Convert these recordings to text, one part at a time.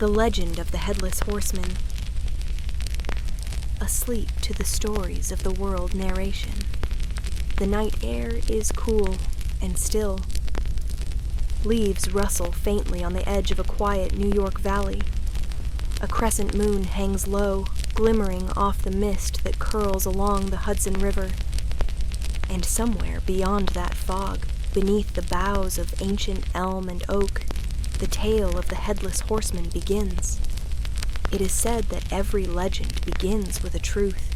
The legend of the Headless Horseman. Asleep to the stories of the world narration. The night air is cool and still. Leaves rustle faintly on the edge of a quiet New York valley. A crescent moon hangs low, glimmering off the mist that curls along the Hudson River. And somewhere beyond that fog, beneath the boughs of ancient elm and oak, the tale of the Headless Horseman begins. It is said that every legend begins with a truth,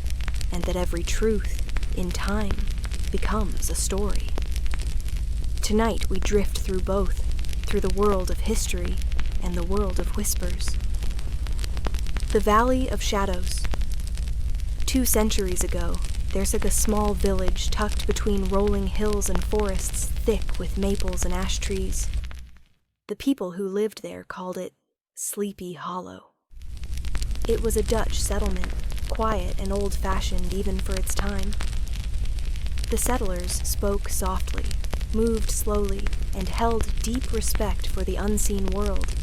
and that every truth, in time, becomes a story. Tonight we drift through both, through the world of history and the world of whispers. The Valley of Shadows. 2 centuries ago, there's a small village tucked between rolling hills and forests thick with maples and ash trees. The people who lived there called it Sleepy Hollow. It was a Dutch settlement, quiet and old-fashioned even for its time. The settlers spoke softly, moved slowly, and held deep respect for the unseen world,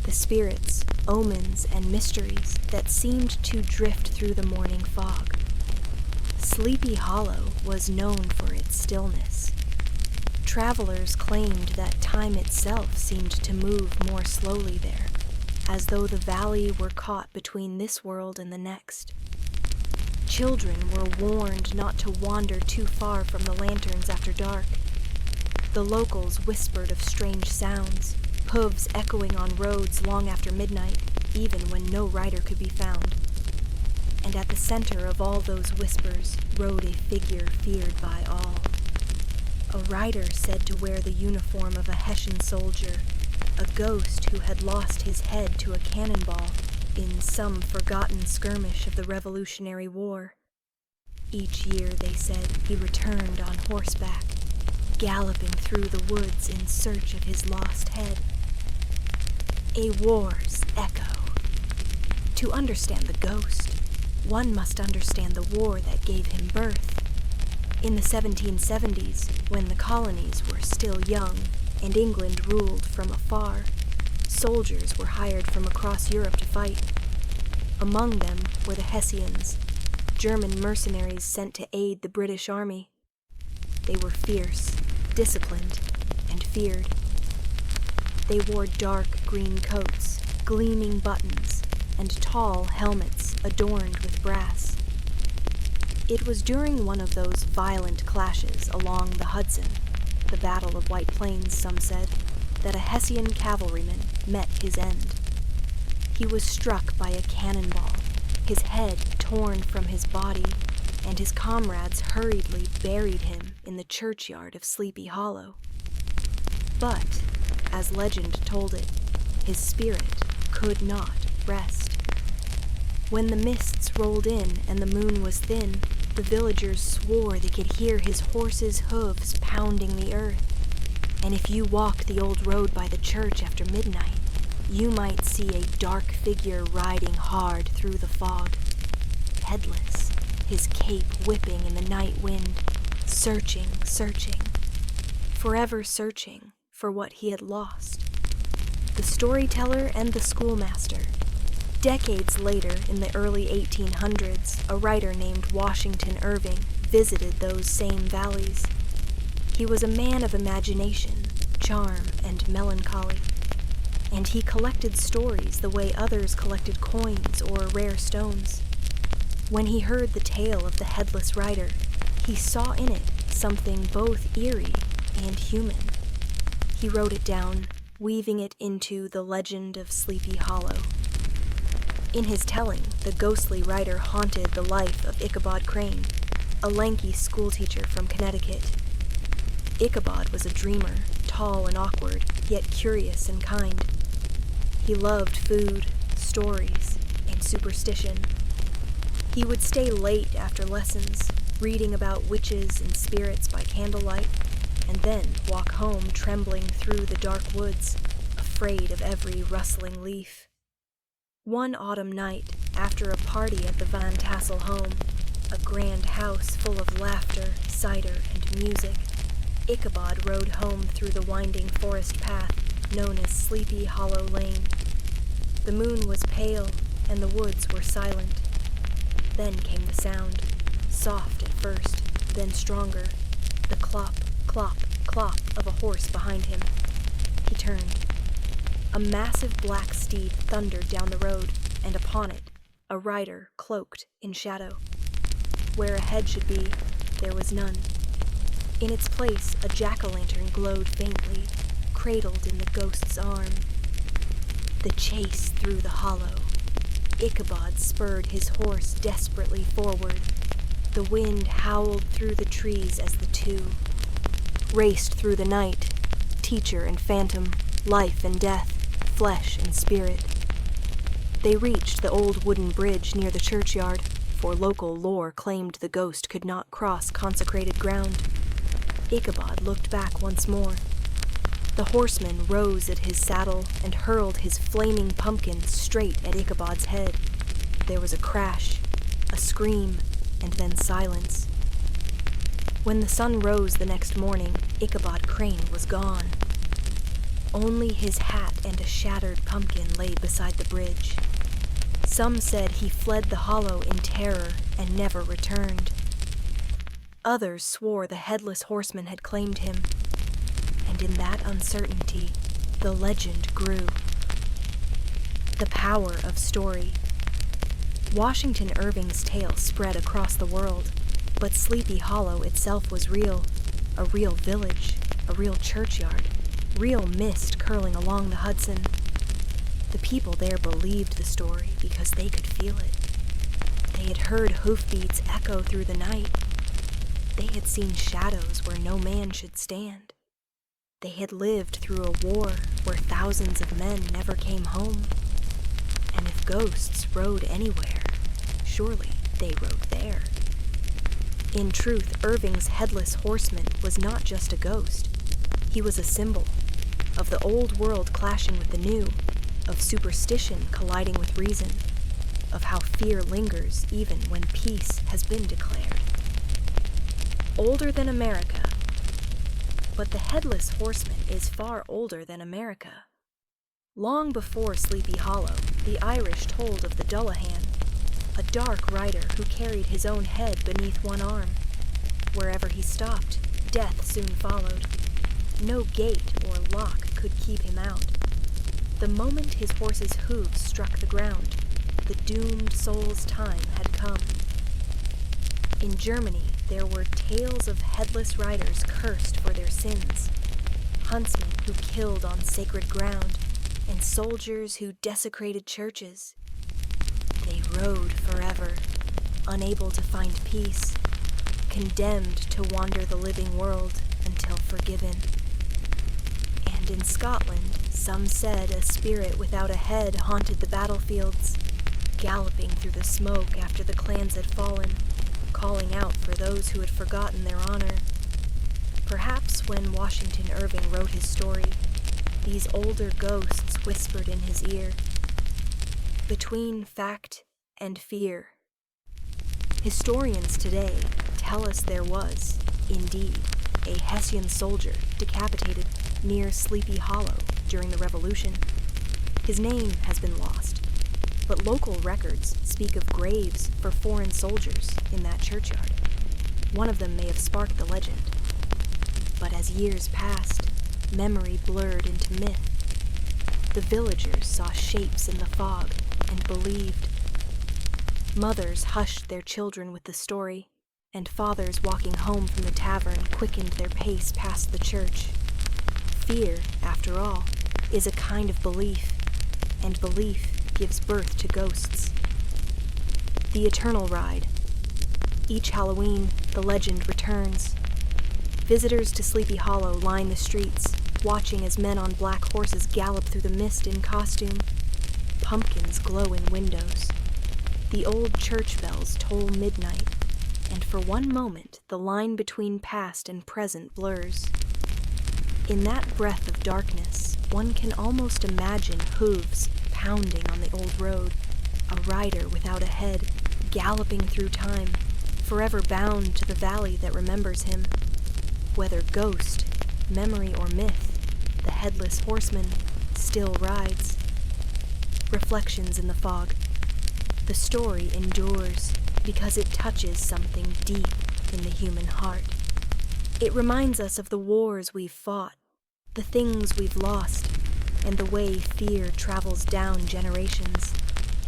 the spirits, omens, and mysteries that seemed to drift through the morning fog. Sleepy Hollow was known for its stillness. Travelers claimed that time itself seemed to move more slowly there, as though the valley were caught between this world and the next. Children were warned not to wander too far from the lanterns after dark. The locals whispered of strange sounds, hooves echoing on roads long after midnight, even when no rider could be found. And at the center of all those whispers rode a figure feared by all. A rider said to wear the uniform of a Hessian soldier, a ghost who had lost his head to a cannonball in some forgotten skirmish of the Revolutionary War. Each year, they said, he returned on horseback, galloping through the woods in search of his lost head. A war's echo. To understand the ghost, one must understand the war that gave him birth. In the 1770s, when the colonies were still young and England ruled from afar, soldiers were hired from across Europe to fight. Among them were the Hessians, German mercenaries sent to aid the British Army. They were fierce, disciplined, and feared. They wore dark green coats, gleaming buttons, and tall helmets adorned with brass. It was during one of those violent clashes along the Hudson, the Battle of White Plains, some said, that a Hessian cavalryman met his end. He was struck by a cannonball, his head torn from his body, and his comrades hurriedly buried him in the churchyard of Sleepy Hollow. But, as legend told it, his spirit could not rest. When the mists rolled in and the moon was thin, the villagers swore they could hear his horse's hooves pounding the earth. And if you walked the old road by the church after midnight, you might see a dark figure riding hard through the fog, headless, his cape whipping in the night wind, searching, forever searching for what he had lost. The storyteller and the schoolmaster. Decades later, in the early 1800s, a writer named Washington Irving visited those same valleys. He was a man of imagination, charm, and melancholy, and he collected stories the way others collected coins or rare stones. When he heard the tale of the Headless Rider, he saw in it something both eerie and human. He wrote it down, weaving it into the legend of Sleepy Hollow. In his telling, the ghostly rider haunted the life of Ichabod Crane, a lanky schoolteacher from Connecticut. Ichabod was a dreamer, tall and awkward, yet curious and kind. He loved food, stories, and superstition. He would stay late after lessons, reading about witches and spirits by candlelight, and then walk home trembling through the dark woods, afraid of every rustling leaf. One autumn night, after a party at the Van Tassel home, a grand house full of laughter, cider, and music, Ichabod rode home through the winding forest path known as Sleepy Hollow Lane. The moon was pale, and the woods were silent. Then came the sound, soft at first, then stronger, the clop, clop, clop of a horse behind him. He turned. A massive black steed thundered down the road, and upon it, a rider cloaked in shadow. Where a head should be, there was none. In its place, a jack-o'-lantern glowed faintly, cradled in the ghost's arm. The chase through the hollow. Ichabod spurred his horse desperately forward. The wind howled through the trees as the two raced through the night, teacher and phantom, life and death, flesh and spirit. They reached the old wooden bridge near the churchyard, for local lore claimed the ghost could not cross consecrated ground. Ichabod looked back once more. The horseman rose at his saddle and hurled his flaming pumpkin straight at Ichabod's head. There was a crash, a scream, and then silence. When the sun rose the next morning, Ichabod Crane was gone. Only his hat and a shattered pumpkin lay beside the bridge. Some said he fled the hollow in terror and never returned. Others swore the Headless Horseman had claimed him. And in that uncertainty, the legend grew. The power of story. Washington Irving's tale spread across the world, but Sleepy Hollow itself was real, a real village, a real churchyard, real mist curling along the Hudson. The people there believed the story because they could feel it. They had heard hoofbeats echo through the night. They had seen shadows where no man should stand. They had lived through a war where thousands of men never came home. And if ghosts rode anywhere, surely they rode there. In truth, Irving's Headless Horseman was not just a ghost. He was a symbol of the old world clashing with the new, of superstition colliding with reason, of how fear lingers even when peace has been declared. Older than America, but the Headless Horseman is far older than America. Long before Sleepy Hollow, the Irish told of the Dullahan, a dark rider who carried his own head beneath one arm. Wherever he stopped, death soon followed. No gate or lock could keep him out. The moment his horse's hooves struck the ground, the doomed soul's time had come. In Germany, there were tales of headless riders cursed for their sins, huntsmen who killed on sacred ground, and soldiers who desecrated churches. They rode forever, unable to find peace, condemned to wander the living world until forgiven. And in Scotland, some said a spirit without a head haunted the battlefields, galloping through the smoke after the clans had fallen, calling out for those who had forgotten their honor. Perhaps when Washington Irving wrote his story, these older ghosts whispered in his ear, between fact and fear. Historians today tell us there was, indeed, a Hessian soldier decapitated near Sleepy Hollow during the Revolution. His name has been lost, but local records speak of graves for foreign soldiers in that churchyard. One of them may have sparked the legend. But as years passed, memory blurred into myth. The villagers saw shapes in the fog and believed. Mothers hushed their children with the story, and fathers walking home from the tavern quickened their pace past the church. Fear, after all, is a kind of belief, and belief gives birth to ghosts. The Eternal Ride. Each Halloween, the legend returns. Visitors to Sleepy Hollow line the streets, watching as men on black horses gallop through the mist in costume. Pumpkins glow in windows. The old church bells toll midnight, and for one moment the line between past and present blurs. In that breath of darkness, one can almost imagine hooves pounding on the old road, a rider without a head, galloping through time, forever bound to the valley that remembers him. Whether ghost, memory, or myth, the Headless Horseman still rides. reflections in the fog. The story endures because it touches something deep in the human heart. It reminds us of the wars we've fought, the things we've lost, and the way fear travels down generations,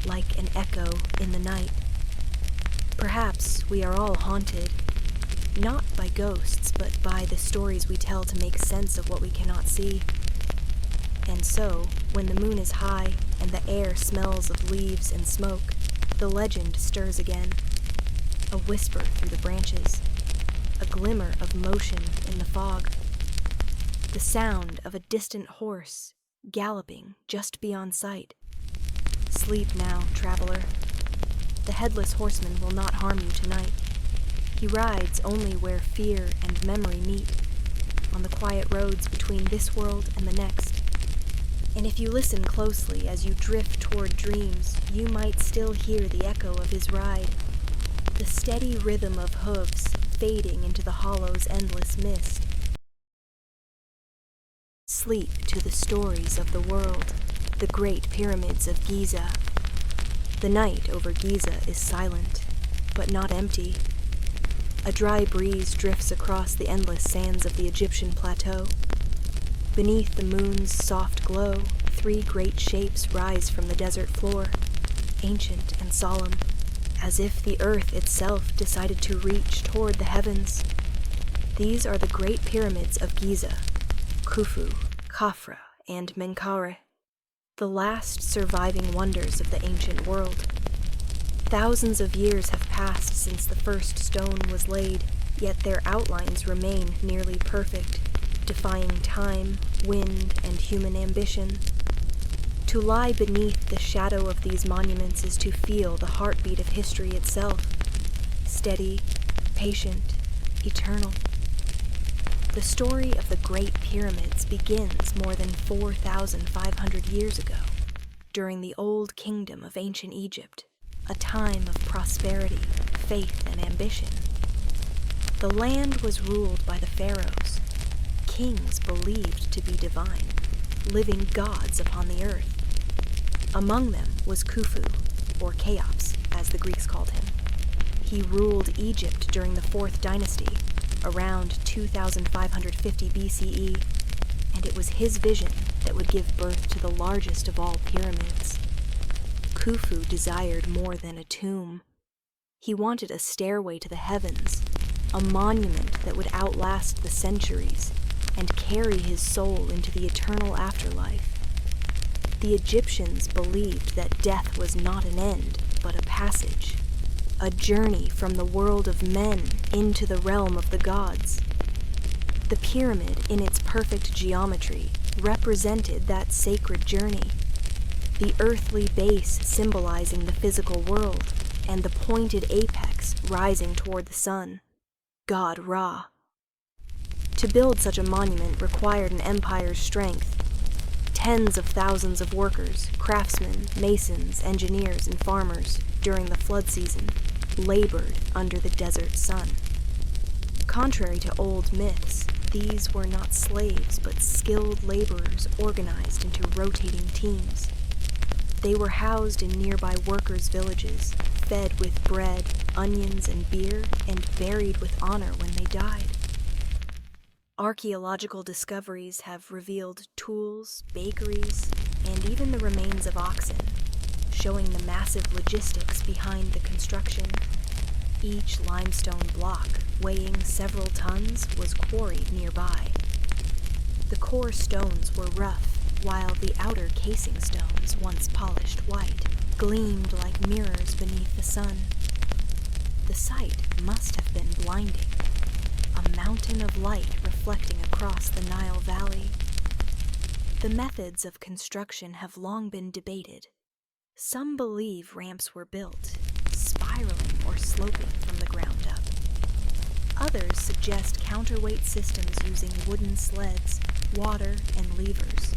like an echo in the night. Perhaps we are all haunted, not by ghosts, but by the stories we tell to make sense of what we cannot see. And so, when the moon is high and the air smells of leaves and smoke, the legend stirs again. A whisper through the branches, a glimmer of motion in the fog, the sound of a distant horse galloping just beyond sight. Sleep now, traveler. The Headless Horseman will not harm you tonight. He rides only where fear and memory meet, on the quiet roads between this world and the next. And if you listen closely as you drift toward dreams, you might still hear the echo of his ride, the steady rhythm of hooves fading into the hollow's endless mist. Sleep to the stories of the world, the great pyramids of Giza. The night over Giza is silent, but not empty. A dry breeze drifts across the endless sands of the Egyptian plateau. Beneath the moon's soft glow, 3 great shapes rise from the desert floor, ancient and solemn, as if the earth itself decided to reach toward the heavens. These are the great pyramids of Giza, Khufu, Khafra, and Menkaure, the last surviving wonders of the ancient world. Thousands of years have passed since the first stone was laid, yet their outlines remain nearly perfect, defying time, wind, and human ambition. To lie beneath the shadow of these monuments is to feel the heartbeat of history itself, steady, patient, eternal. The story of the Great Pyramids begins more than 4,500 years ago, during the Old Kingdom of ancient Egypt, a time of prosperity, faith, and ambition. The land was ruled by the pharaohs, kings believed to be divine, living gods upon the earth. Among them was Khufu, or Cheops, as the Greeks called him. He ruled Egypt during the 4th dynasty, around 2550 BCE, and it was his vision that would give birth to the largest of all pyramids. Khufu desired more than a tomb. He wanted a stairway to the heavens, a monument that would outlast the centuries and carry his soul into the eternal afterlife. The Egyptians believed that death was not an end, but a passage, a journey from the world of men into the realm of the gods. The pyramid, in its perfect geometry, represented that sacred journey, the earthly base symbolizing the physical world, and the pointed apex rising toward the sun, God Ra. To build such a monument required an empire's strength. Tens of thousands of workers, craftsmen, masons, engineers, and farmers, during the flood season, labored under the desert sun. Contrary to old myths, these were not slaves but skilled laborers organized into rotating teams. They were housed in nearby workers' villages, fed with bread, onions, and beer, and buried with honor when they died. Archaeological discoveries have revealed tools, bakeries, and even the remains of oxen, showing the massive logistics behind the construction. Each limestone block, weighing several tons, was quarried nearby. The core stones were rough, while the outer casing stones, once polished white, gleamed like mirrors beneath the sun. The sight must have been blinding, a mountain of light reflecting across the Nile Valley. The methods of construction have long been debated. Some believe ramps were built, spiraling or sloping from the ground up. Others suggest counterweight systems using wooden sleds, water, and levers.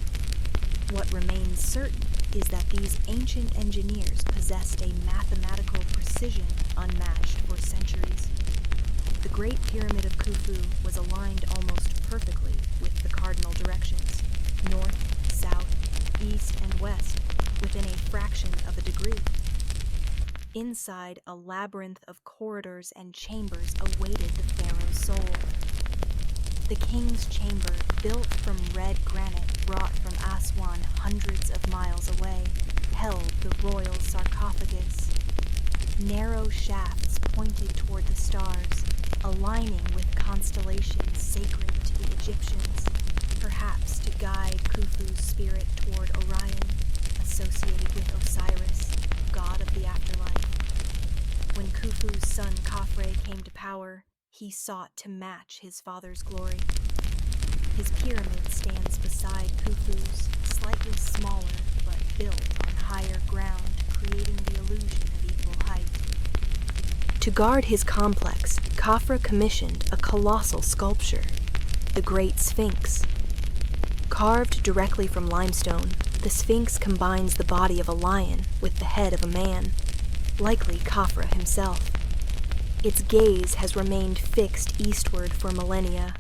What remains certain is that these ancient engineers possessed a mathematical precision unmatched for centuries. The Great Pyramid of Khufu was aligned almost perfectly with the cardinal directions, north, south, east, and west, with within a fraction of a degree. Inside, a labyrinth of corridors and chambers awaited the pharaoh's soul. The king's chamber, built from red granite brought from Aswan hundreds of miles away, held the royal sarcophagus. Narrow shafts pointed toward the stars, aligning with constellations sacred to the Egyptians, perhaps to guide Khufu's spirit toward Orion, associated with Osiris, god of the afterlife. When Khufu's son Khafre came to power, he sought to match his father's glory. His pyramid stands beside Khufu's, slightly smaller but built on higher ground, creating the illusion of equal height. To guard his complex, Khafre commissioned a colossal sculpture, the Great Sphinx. Carved directly from limestone, the Sphinx combines the body of a lion with the head of a man, likely Khafre himself. Its gaze has remained fixed eastward for millennia,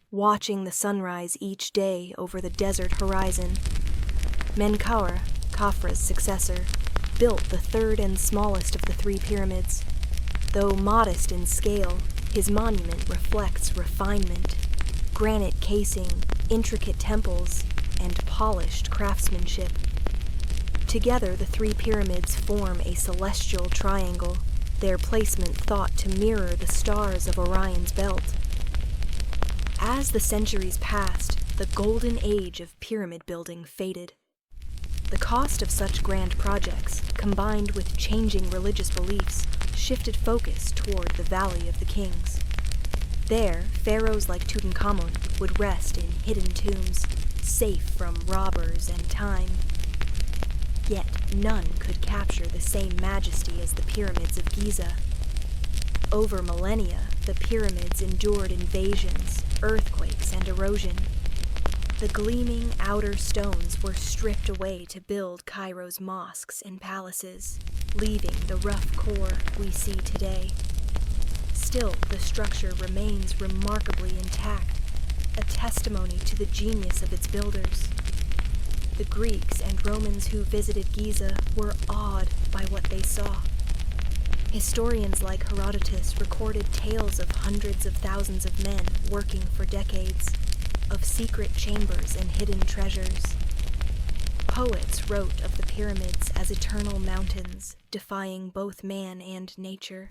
watching the sunrise each day over the desert horizon. Menkaure, Khafre's successor, built the third and smallest of the three pyramids. Though modest in scale, his monument reflects refinement, granite casing, intricate temples, and polished craftsmanship. Together, the three pyramids form a celestial triangle, their placement thought to mirror the stars of Orion's belt. As the centuries passed, the golden age of pyramid building faded. The cost of such grand projects, combined with changing religious beliefs, shifted focus toward the Valley of the Kings. There, pharaohs like Tutankhamun would rest in hidden tombs, safe from robbers and time. Yet none could capture the same majesty as the pyramids of Giza. Over millennia, the pyramids endured invasions, earthquakes, and erosion. The gleaming outer stones were stripped away to build Cairo's mosques and palaces, leaving the rough core we see today. Still, the structure remains remarkably intact, a testimony to the genius of its builders. The Greeks and Romans who visited Giza were awed by what they saw. Historians like Herodotus recorded tales of hundreds of thousands of men working for decades, of secret chambers and hidden treasures. Poets wrote of the pyramids as eternal mountains, defying both man and nature.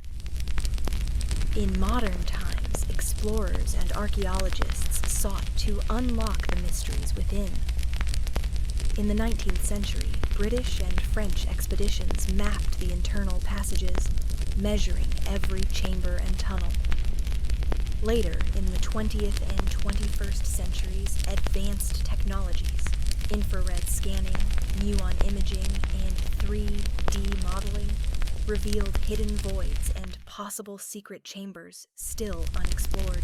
In modern times, explorers and archaeologists sought to unlock the mysteries within. In the 19th century, British and French expeditions mapped the internal passages, measuring every chamber and tunnel. Later, in the 20th and 21st centuries, advanced technologies, infrared scanning, muon imaging, and 3D modeling, revealed hidden voids and possible secret chambers still unexplored.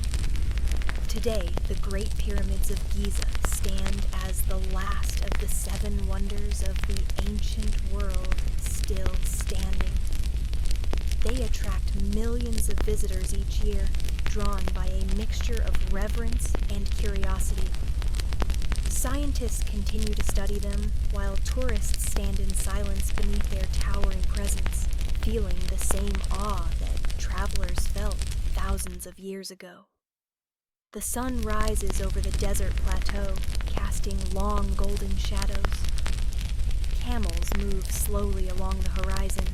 Today, the Great Pyramids of Giza stand as the last of the 7 wonders of the ancient world still standing. They attract millions of visitors each year, drawn by a mixture of reverence and curiosity. Scientists continue to study them, while tourists stand in silence beneath their towering presence, feeling the same awe that travelers felt thousands of years ago. The sun rises over the desert plateau, casting long golden shadows. Camels move slowly along the horizon.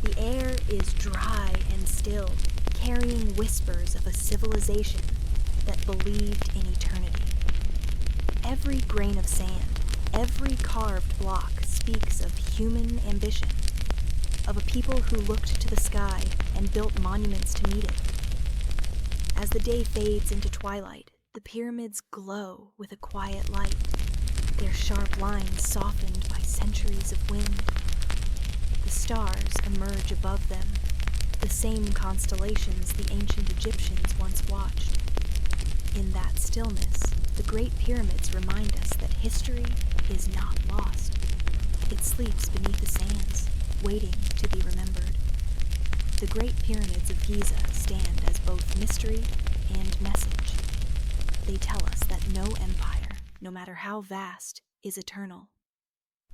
The air is dry and still, carrying whispers of a civilization that believed in eternity. Every grain of sand, every carved block speaks of human ambition, of a people who looked to the sky and built monuments to meet it. As the day fades into twilight, the pyramids glow with a quiet light, their sharp lines softened by centuries of wind. The stars emerge above them, the same constellations the ancient Egyptians once watched. In that stillness, the Great Pyramids remind us that history is not lost. It sleeps beneath the sands, waiting to be remembered. The Great Pyramids of Giza stand as both mystery and message. They tell us that no empire, no matter how vast, is eternal.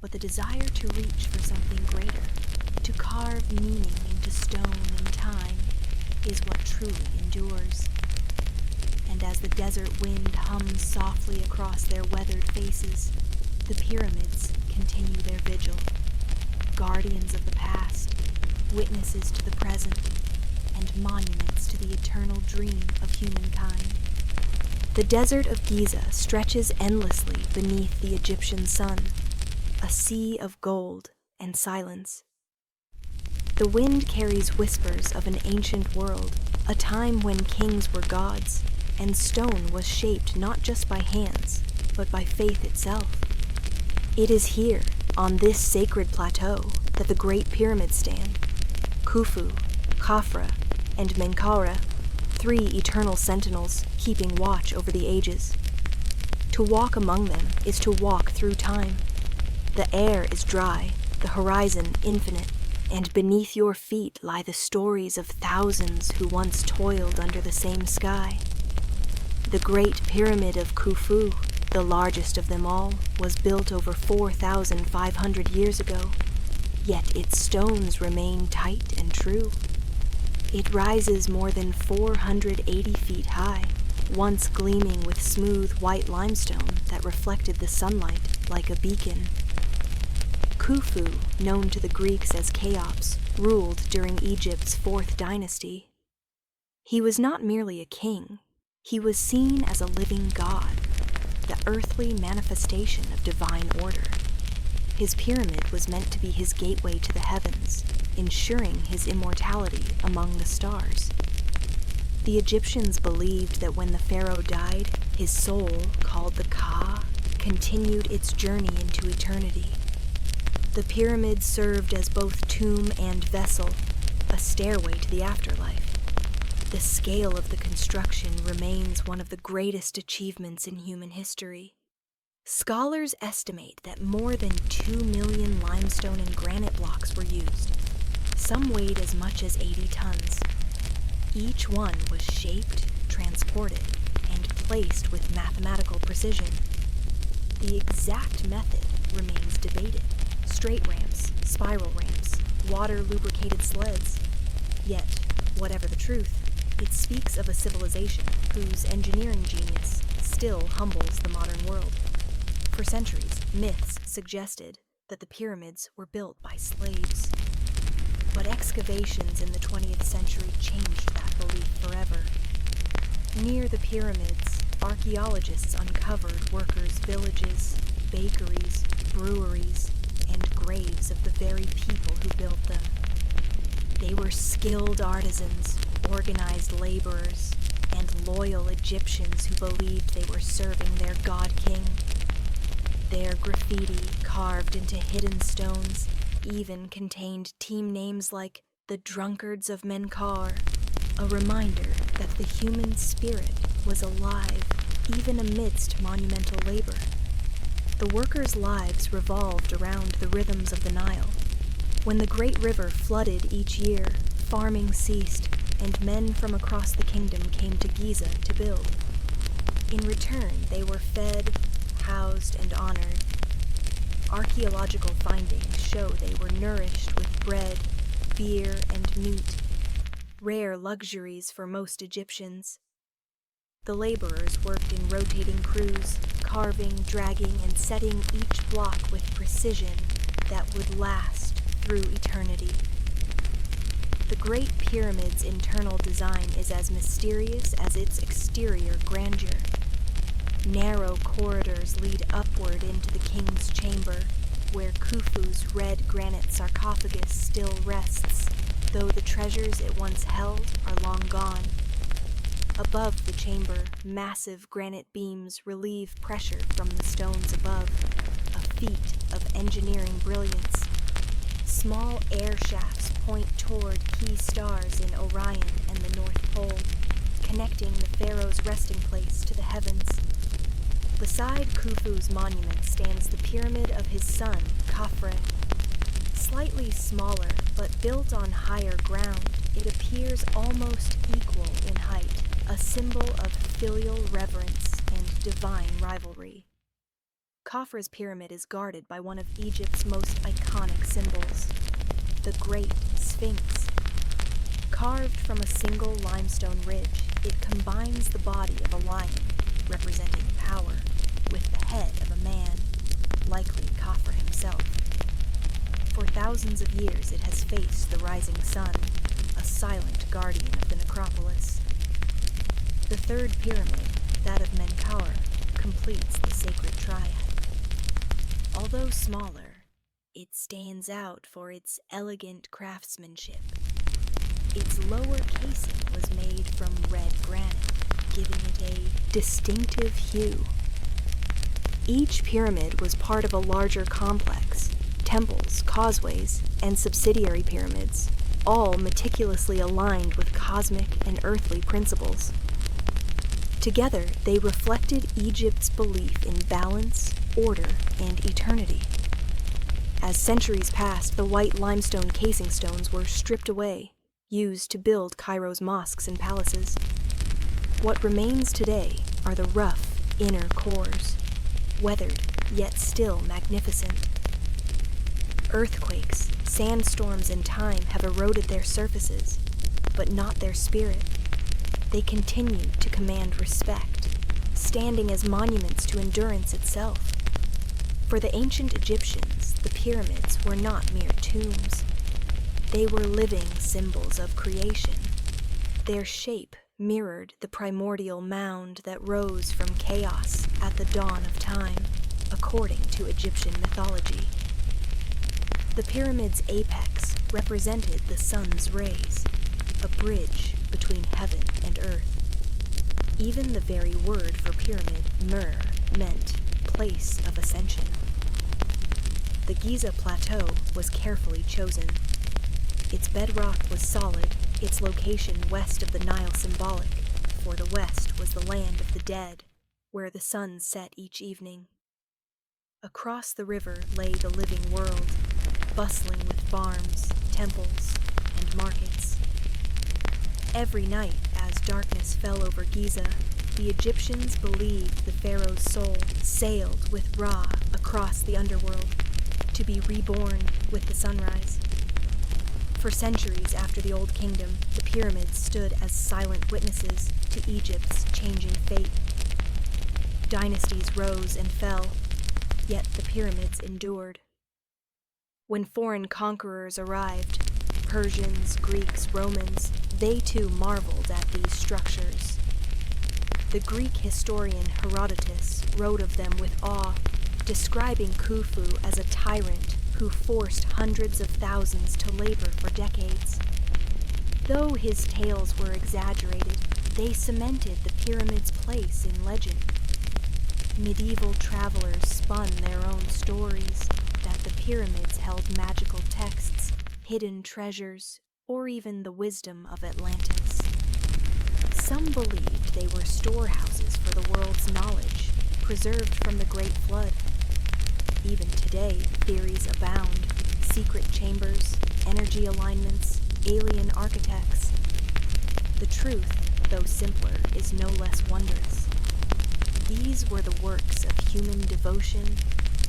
but the desire to reach for something greater, to carve meaning into stone and time, is what truly endures. And as the desert wind hums softly across their weathered faces, the pyramids continue their vigil, guardians of the past, witnesses to the present, and monuments to the eternal dream of humankind. The desert of Giza stretches endlessly beneath the Egyptian sun, a sea of gold and silence. The wind carries whispers of an ancient world, a time when kings were gods, and stone was shaped not just by hands, but by faith itself. It is here, on this sacred plateau, that the Great Pyramids stand. Khufu, Khafra, and Menkaure, three eternal sentinels keeping watch over the ages. To walk among them is to walk through time. The air is dry, the horizon infinite, and beneath your feet lie the stories of thousands who once toiled under the same sky. The Great Pyramid of Khufu, the largest of them all, was built over 4,500 years ago, yet its stones remain tight and true. It rises more than 480 feet high, once gleaming with smooth white limestone that reflected the sunlight like a beacon. Khufu, known to the Greeks as Cheops, ruled during Egypt's 4th dynasty. He was not merely a king, he was seen as a living god, the earthly manifestation of divine order. His pyramid was meant to be his gateway to the heavens, ensuring his immortality among the stars. The Egyptians believed that when the pharaoh died, his soul, called the Ka, continued its journey into eternity. The pyramid served as both tomb and vessel, a stairway to the afterlife. The scale of the construction remains one of the greatest achievements in human history. Scholars estimate that more than 2 million limestone and granite blocks were used. Some weighed as much as 80 tons. Each one was shaped, transported, and placed with mathematical precision. The exact method remains debated. Straight ramps, spiral ramps, water-lubricated sleds. Yet, whatever the truth, it speaks of a civilization whose engineering genius still humbles the modern world. For centuries, myths suggested that the pyramids were built by slaves. But excavations in the 20th century changed that belief forever. Near the pyramids, archaeologists uncovered workers' villages, bakeries, breweries, and graves of the very people who built them. They were skilled artisans, organized laborers, and loyal Egyptians who believed they were serving their god-king. Their graffiti, carved into hidden stones, even contained team names like the Drunkards of Menkaure, a reminder that the human spirit was alive even amidst monumental labor. The workers' lives revolved around the rhythms of the Nile. When the great river flooded each year, farming ceased, and men from across the kingdom came to Giza to build. In return, they were fed, housed, and honored. Archaeological findings show they were nourished with bread, beer, and meat, rare luxuries for most Egyptians. The laborers worked in rotating crews, carving, dragging, and setting each block with precision that would last through eternity. The Great Pyramid's internal design is as mysterious as its exterior grandeur. Narrow corridors lead upward into the king's chamber, where Khufu's red granite sarcophagus still rests, though the treasures it once held are long gone. Above the chamber, massive granite beams relieve pressure from the stones above, a feat of engineering brilliance. Small air shafts point toward key stars in Orion and the North Pole, connecting the pharaoh's resting place to the heavens. Beside Khufu's monument stands the pyramid of his son, Khafre. Slightly smaller, but built on higher ground, it appears almost equal in height, a symbol of filial reverence and divine rivalry. Khafra's pyramid is guarded by one of Egypt's most iconic symbols, the Great Sphinx. Carved from a single limestone ridge, it combines the body of a lion, representing power, with the head of a man, likely Khafra himself. For thousands of years it has faced the rising sun, a silent guardian of the necropolis. The third pyramid, that of Menkaure, completes the sacred triad. Although smaller, it stands out for its elegant craftsmanship. Its lower casing was made from red granite, giving it a distinctive hue. Each pyramid was part of a larger complex, temples, causeways, and subsidiary pyramids, all meticulously aligned with cosmic and earthly principles. Together, they reflected Egypt's belief in balance, order, and eternity. As centuries passed, the white limestone casing stones were stripped away, used to build Cairo's mosques and palaces. What remains today are the rough, inner cores, weathered, yet still magnificent. Earthquakes, sandstorms, and time have eroded their surfaces, but not their spirit. They continue to command respect, standing as monuments to endurance itself. For the ancient Egyptians, the pyramids were not mere tombs. They were living symbols of creation. Their shape mirrored the primordial mound that rose from chaos at the dawn of time, according to Egyptian mythology. The pyramid's apex represented the sun's rays, a bridge between heaven and earth. Even the very word for pyramid, Mer, meant place of ascension. The Giza Plateau was carefully chosen. Its bedrock was solid, its location west of the Nile symbolic, for the west was the land of the dead, where the sun set each evening. Across the river lay the living world, bustling with farms, temples, and markets. Every night, as darkness fell over Giza, the Egyptians believed the pharaoh's soul sailed with Ra across the underworld, to be reborn with the sunrise. For centuries after the Old Kingdom, the pyramids stood as silent witnesses to Egypt's changing fate. Dynasties rose and fell, yet the pyramids endured. When foreign conquerors arrived, Persians, Greeks, Romans, they too marveled at these structures. The Greek historian Herodotus wrote of them with awe, describing Khufu as a tyrant who forced hundreds of thousands to labor for decades. Though his tales were exaggerated, they cemented the pyramid's place in legend. Medieval travelers spun their own stories that the pyramids held magical texts, hidden treasures, or even the wisdom of Atlantis. Some believed they were storehouses for the world's knowledge, preserved from the Great Flood. Even today, theories abound: secret chambers, energy alignments, alien architects. The truth, though simpler, is no less wondrous. These were the works of human devotion,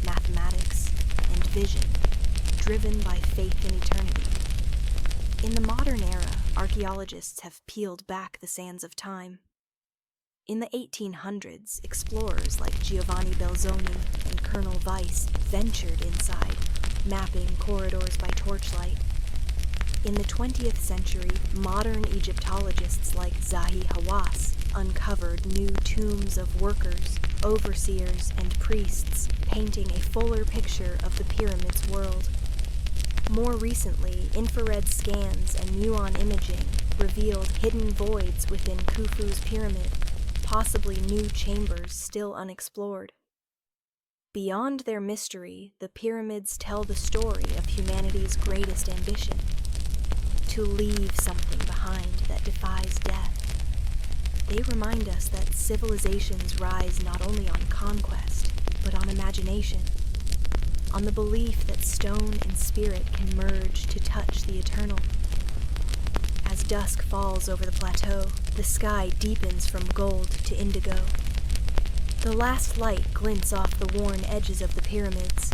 mathematics, and vision, driven by faith in eternity. In the modern era, archaeologists have peeled back the sands of time. In the 1800s, explorers like Giovanni Belzoni and Colonel Weiss ventured inside, mapping corridors by torchlight. In the 20th century, modern Egyptologists like Zahi Hawass uncovered new tombs of workers, overseers, and priests, painting a fuller picture of the pyramid's world. More recently, infrared scans and muon imaging revealed hidden voids within Khufu's pyramid, possibly new chambers still unexplored. Beyond their mystery, the pyramids tell the story of humanity's greatest ambition: to leave something behind that defies death. They remind us that civilizations rise not only on conquest, but on imagination, on the belief that stone and spirit can merge to touch the eternal. As dusk falls over the plateau, the sky deepens from gold to indigo. The last light glints off the worn edges of the pyramids.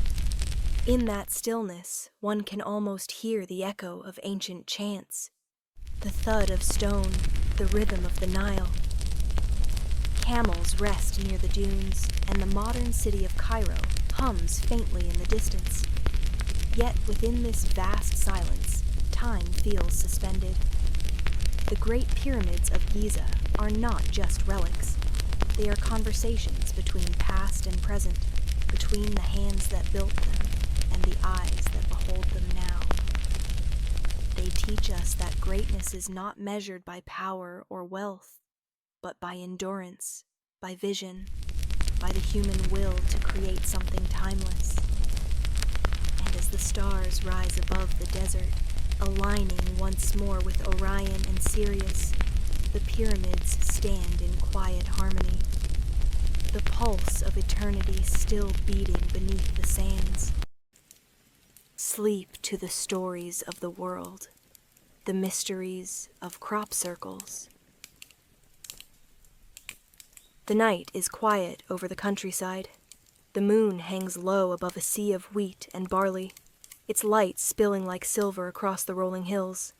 In that stillness, one can almost hear the echo of ancient chants, the thud of stone, the rhythm of the Nile. Camels rest near the dunes, and the modern city of Cairo hums faintly in the distance. Yet within this vast silence, time feels suspended. The Great Pyramids of Giza are not just relics. They are conversations between past and present, between the hands that built them and the eyes that behold them now. They teach us that greatness is not measured by power or wealth, but by endurance, by vision, by the human will to create something timeless. And as the stars rise above the desert, aligning once more with Orion and Sirius, the pyramids stand in quiet harmony, the pulse of eternity still beating beneath the sands. Sleep to the stories of the world, the mysteries of crop circles. The night is quiet over the countryside. The moon hangs low above a sea of wheat and barley, its light spilling like silver across the rolling hills.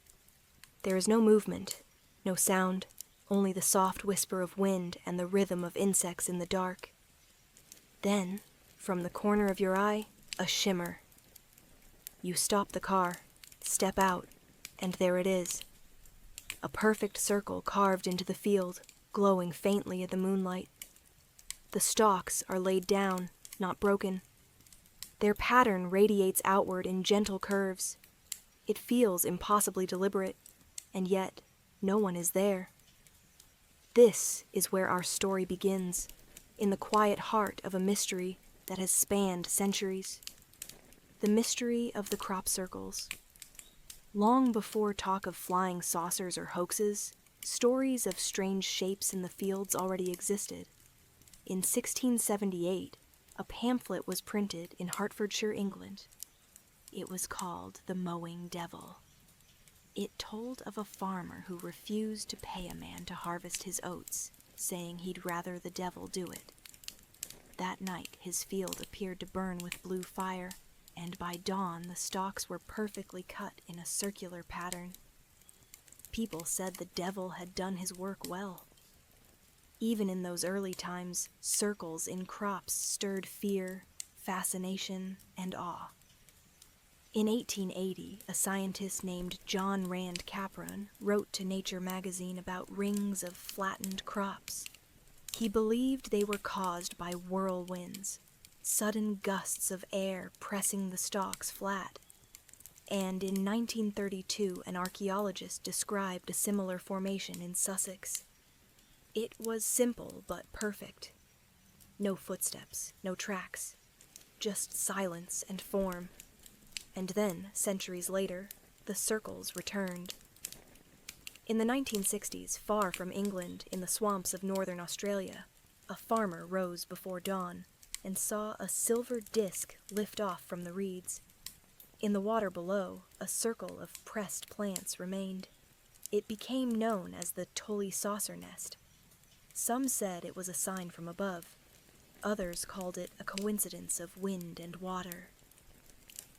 There is no movement, no sound, only the soft whisper of wind and the rhythm of insects in the dark. Then, from the corner of your eye, a shimmer. You stop the car, step out, and there it is. A perfect circle carved into the field, glowing faintly in the moonlight. The stalks are laid down, not broken. Their pattern radiates outward in gentle curves. It feels impossibly deliberate, and yet no one is there. This is where our story begins, in the quiet heart of a mystery that has spanned centuries. The mystery of the crop circles. Long before talk of flying saucers or hoaxes, stories of strange shapes in the fields already existed. In 1678, a pamphlet was printed in Hertfordshire, England. It was called The Mowing Devil. It told of a farmer who refused to pay a man to harvest his oats, saying he'd rather the devil do it. That night, his field appeared to burn with blue fire, and by dawn the stalks were perfectly cut in a circular pattern. People said the devil had done his work well. Even in those early times, circles in crops stirred fear, fascination, and awe. In 1880, a scientist named John Rand Capron wrote to Nature magazine about rings of flattened crops. He believed they were caused by whirlwinds, sudden gusts of air pressing the stalks flat. And in 1932, an archaeologist described a similar formation in Sussex. It was simple but perfect. No footsteps, no tracks, just silence and form. And then, centuries later, the circles returned. In the 1960s, far from England, in the swamps of northern Australia, a farmer rose before dawn and saw a silver disc lift off from the reeds. In the water below, a circle of pressed plants remained. It became known as the Tully saucer nest. Some said it was a sign from above. Others called it a coincidence of wind and water.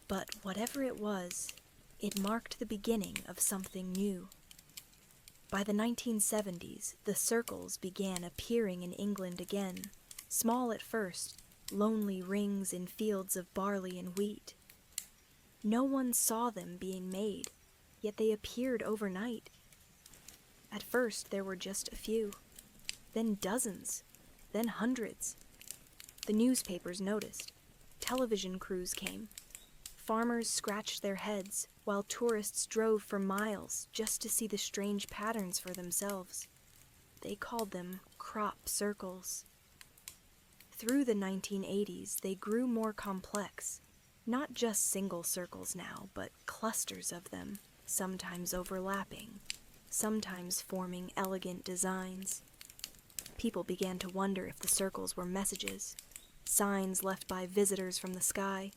But whatever it was, it marked the beginning of something new. By the 1970s, the circles began appearing in England again, small at first, lonely rings in fields of barley and wheat. No one saw them being made, yet they appeared overnight. At first, there were just a few, then dozens, then hundreds. The newspapers noticed. Television crews came. Farmers scratched their heads, while tourists drove for miles just to see the strange patterns for themselves. They called them crop circles. Through the 1980s, they grew more complex. Not just single circles now, but clusters of them, sometimes overlapping, sometimes forming elegant designs. People began to wonder if the circles were messages, signs left by visitors from the sky.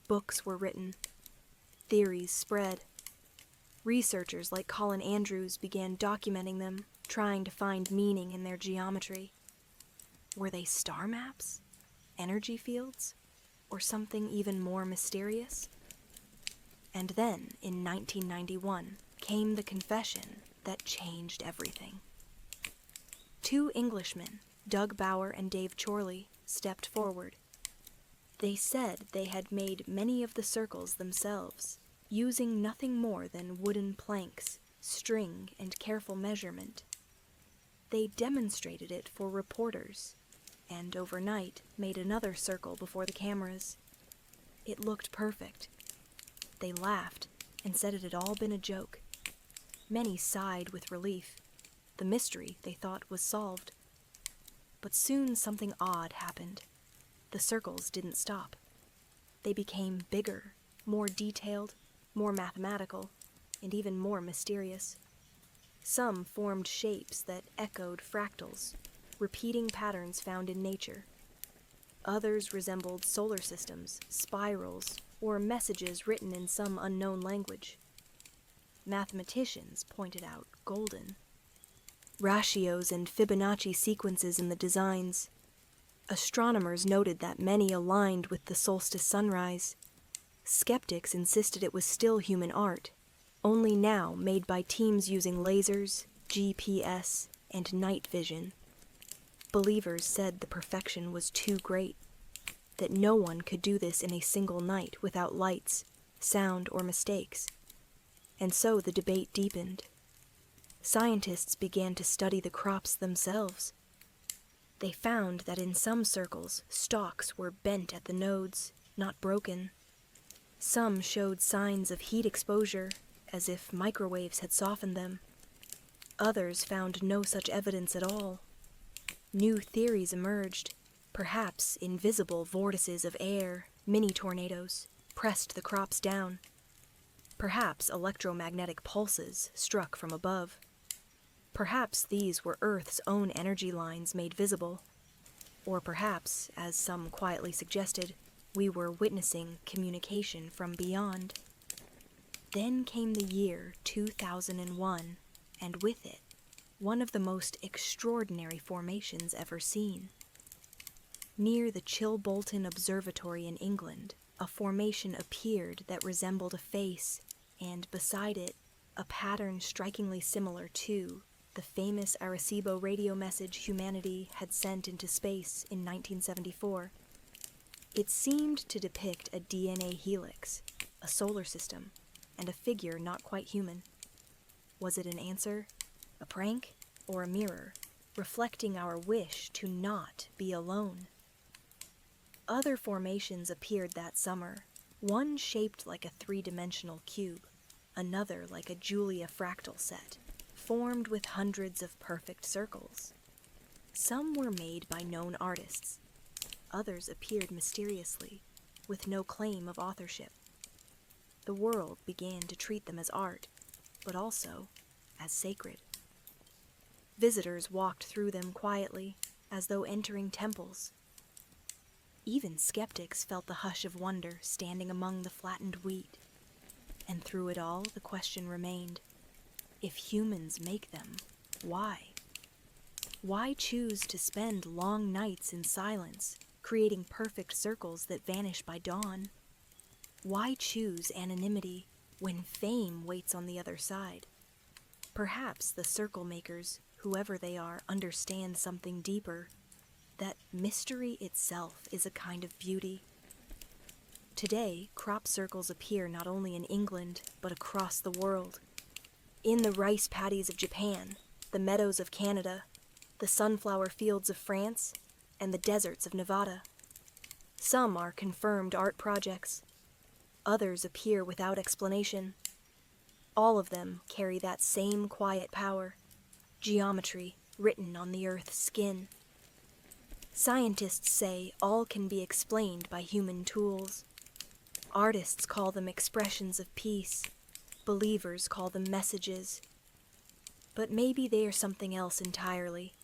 Books were written. Theories spread. Researchers like Colin Andrews began documenting them, trying to find meaning in their geometry. Were they star maps? Energy fields? Or something even more mysterious? And then, in 1991, came the confession that changed everything. Two Englishmen, Doug Bauer and Dave Chorley, stepped forward. They said they had made many of the circles themselves, using nothing more than wooden planks, string, and careful measurement. They demonstrated it for reporters, and overnight made another circle before the cameras. It looked perfect. They laughed and said it had all been a joke. Many sighed with relief. The mystery, they thought, was solved. But soon something odd happened. The circles didn't stop. They became bigger, more detailed, more mathematical, and even more mysterious. Some formed shapes that echoed fractals, repeating patterns found in nature. Others resembled solar systems, spirals, or messages written in some unknown language. Mathematicians pointed out golden. Ratios and Fibonacci sequences in the designs. Astronomers noted that many aligned with the solstice sunrise. Skeptics insisted it was still human art, only now made by teams using lasers, GPS, and night vision. Believers said the perfection was too great, that no one could do this in a single night without lights, sound, or mistakes. And so the debate deepened. Scientists began to study the crops themselves. They found that in some circles, stalks were bent at the nodes, not broken. Some showed signs of heat exposure, as if microwaves had softened them. Others found no such evidence at all. New theories emerged. Perhaps invisible vortices of air, mini-tornadoes, pressed the crops down. Perhaps electromagnetic pulses struck from above. Perhaps these were Earth's own energy lines made visible. Or perhaps, as some quietly suggested, we were witnessing communication from beyond. Then came the year 2001, and with it, one of the most extraordinary formations ever seen. Near the Chilbolton Observatory in England, a formation appeared that resembled a face, and beside it, a pattern strikingly similar to the famous Arecibo radio message humanity had sent into space in 1974. It seemed to depict a DNA helix, a solar system, and a figure not quite human. Was it an answer, a prank, or a mirror, reflecting our wish to not be alone? Other formations appeared that summer, one shaped like a three-dimensional cube, another like a Julia fractal set, formed with hundreds of perfect circles. Some were made by known artists. Others appeared mysteriously, with no claim of authorship. The world began to treat them as art, but also as sacred. Visitors walked through them quietly, as though entering temples. Even skeptics felt the hush of wonder standing among the flattened wheat. And through it all, the question remained, if humans make them, why? Why choose to spend long nights in silence, creating perfect circles that vanish by dawn? Why choose anonymity when fame waits on the other side? Perhaps the circle makers, whoever they are, understand something deeper, that mystery itself is a kind of beauty. Today, crop circles appear not only in England, but across the world. In the rice paddies of Japan, the meadows of Canada, the sunflower fields of France, and the deserts of Nevada. Some are confirmed art projects. Others appear without explanation. All of them carry that same quiet power, geometry written on the Earth's skin. Scientists say all can be explained by human tools. Artists call them expressions of peace. Believers call them messages. But maybe they are something else entirely.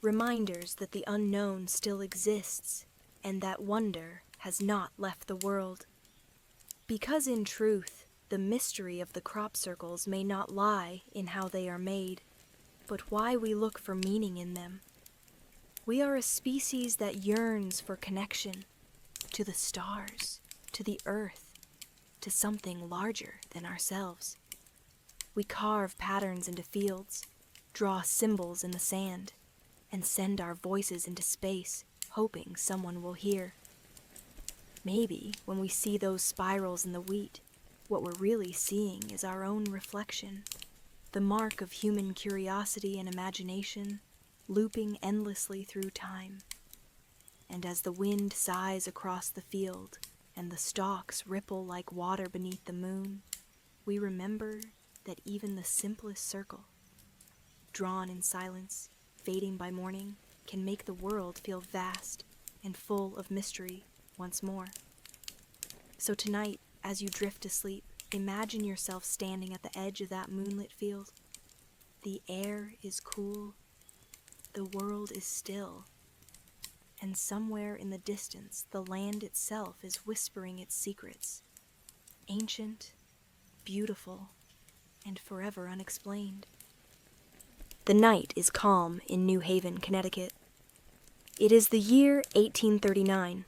Reminders that the unknown still exists, and that wonder has not left the world. Because in truth, the mystery of the crop circles may not lie in how they are made, but why we look for meaning in them. We are a species that yearns for connection to the stars, to the earth, to something larger than ourselves. We carve patterns into fields, draw symbols in the sand, and send our voices into space, hoping someone will hear. Maybe when we see those spirals in the wheat, what we're really seeing is our own reflection, the mark of human curiosity and imagination, looping endlessly through time. And as the wind sighs across the field and the stalks ripple like water beneath the moon, we remember that even the simplest circle, drawn in silence, fading by morning, can make the world feel vast and full of mystery once more. So tonight, as you drift to sleep, imagine yourself standing at the edge of that moonlit field. The air is cool, the world is still, and somewhere in the distance, the land itself is whispering its secrets, ancient, beautiful, and forever unexplained. The night is calm in New Haven, Connecticut. It is the year 1839.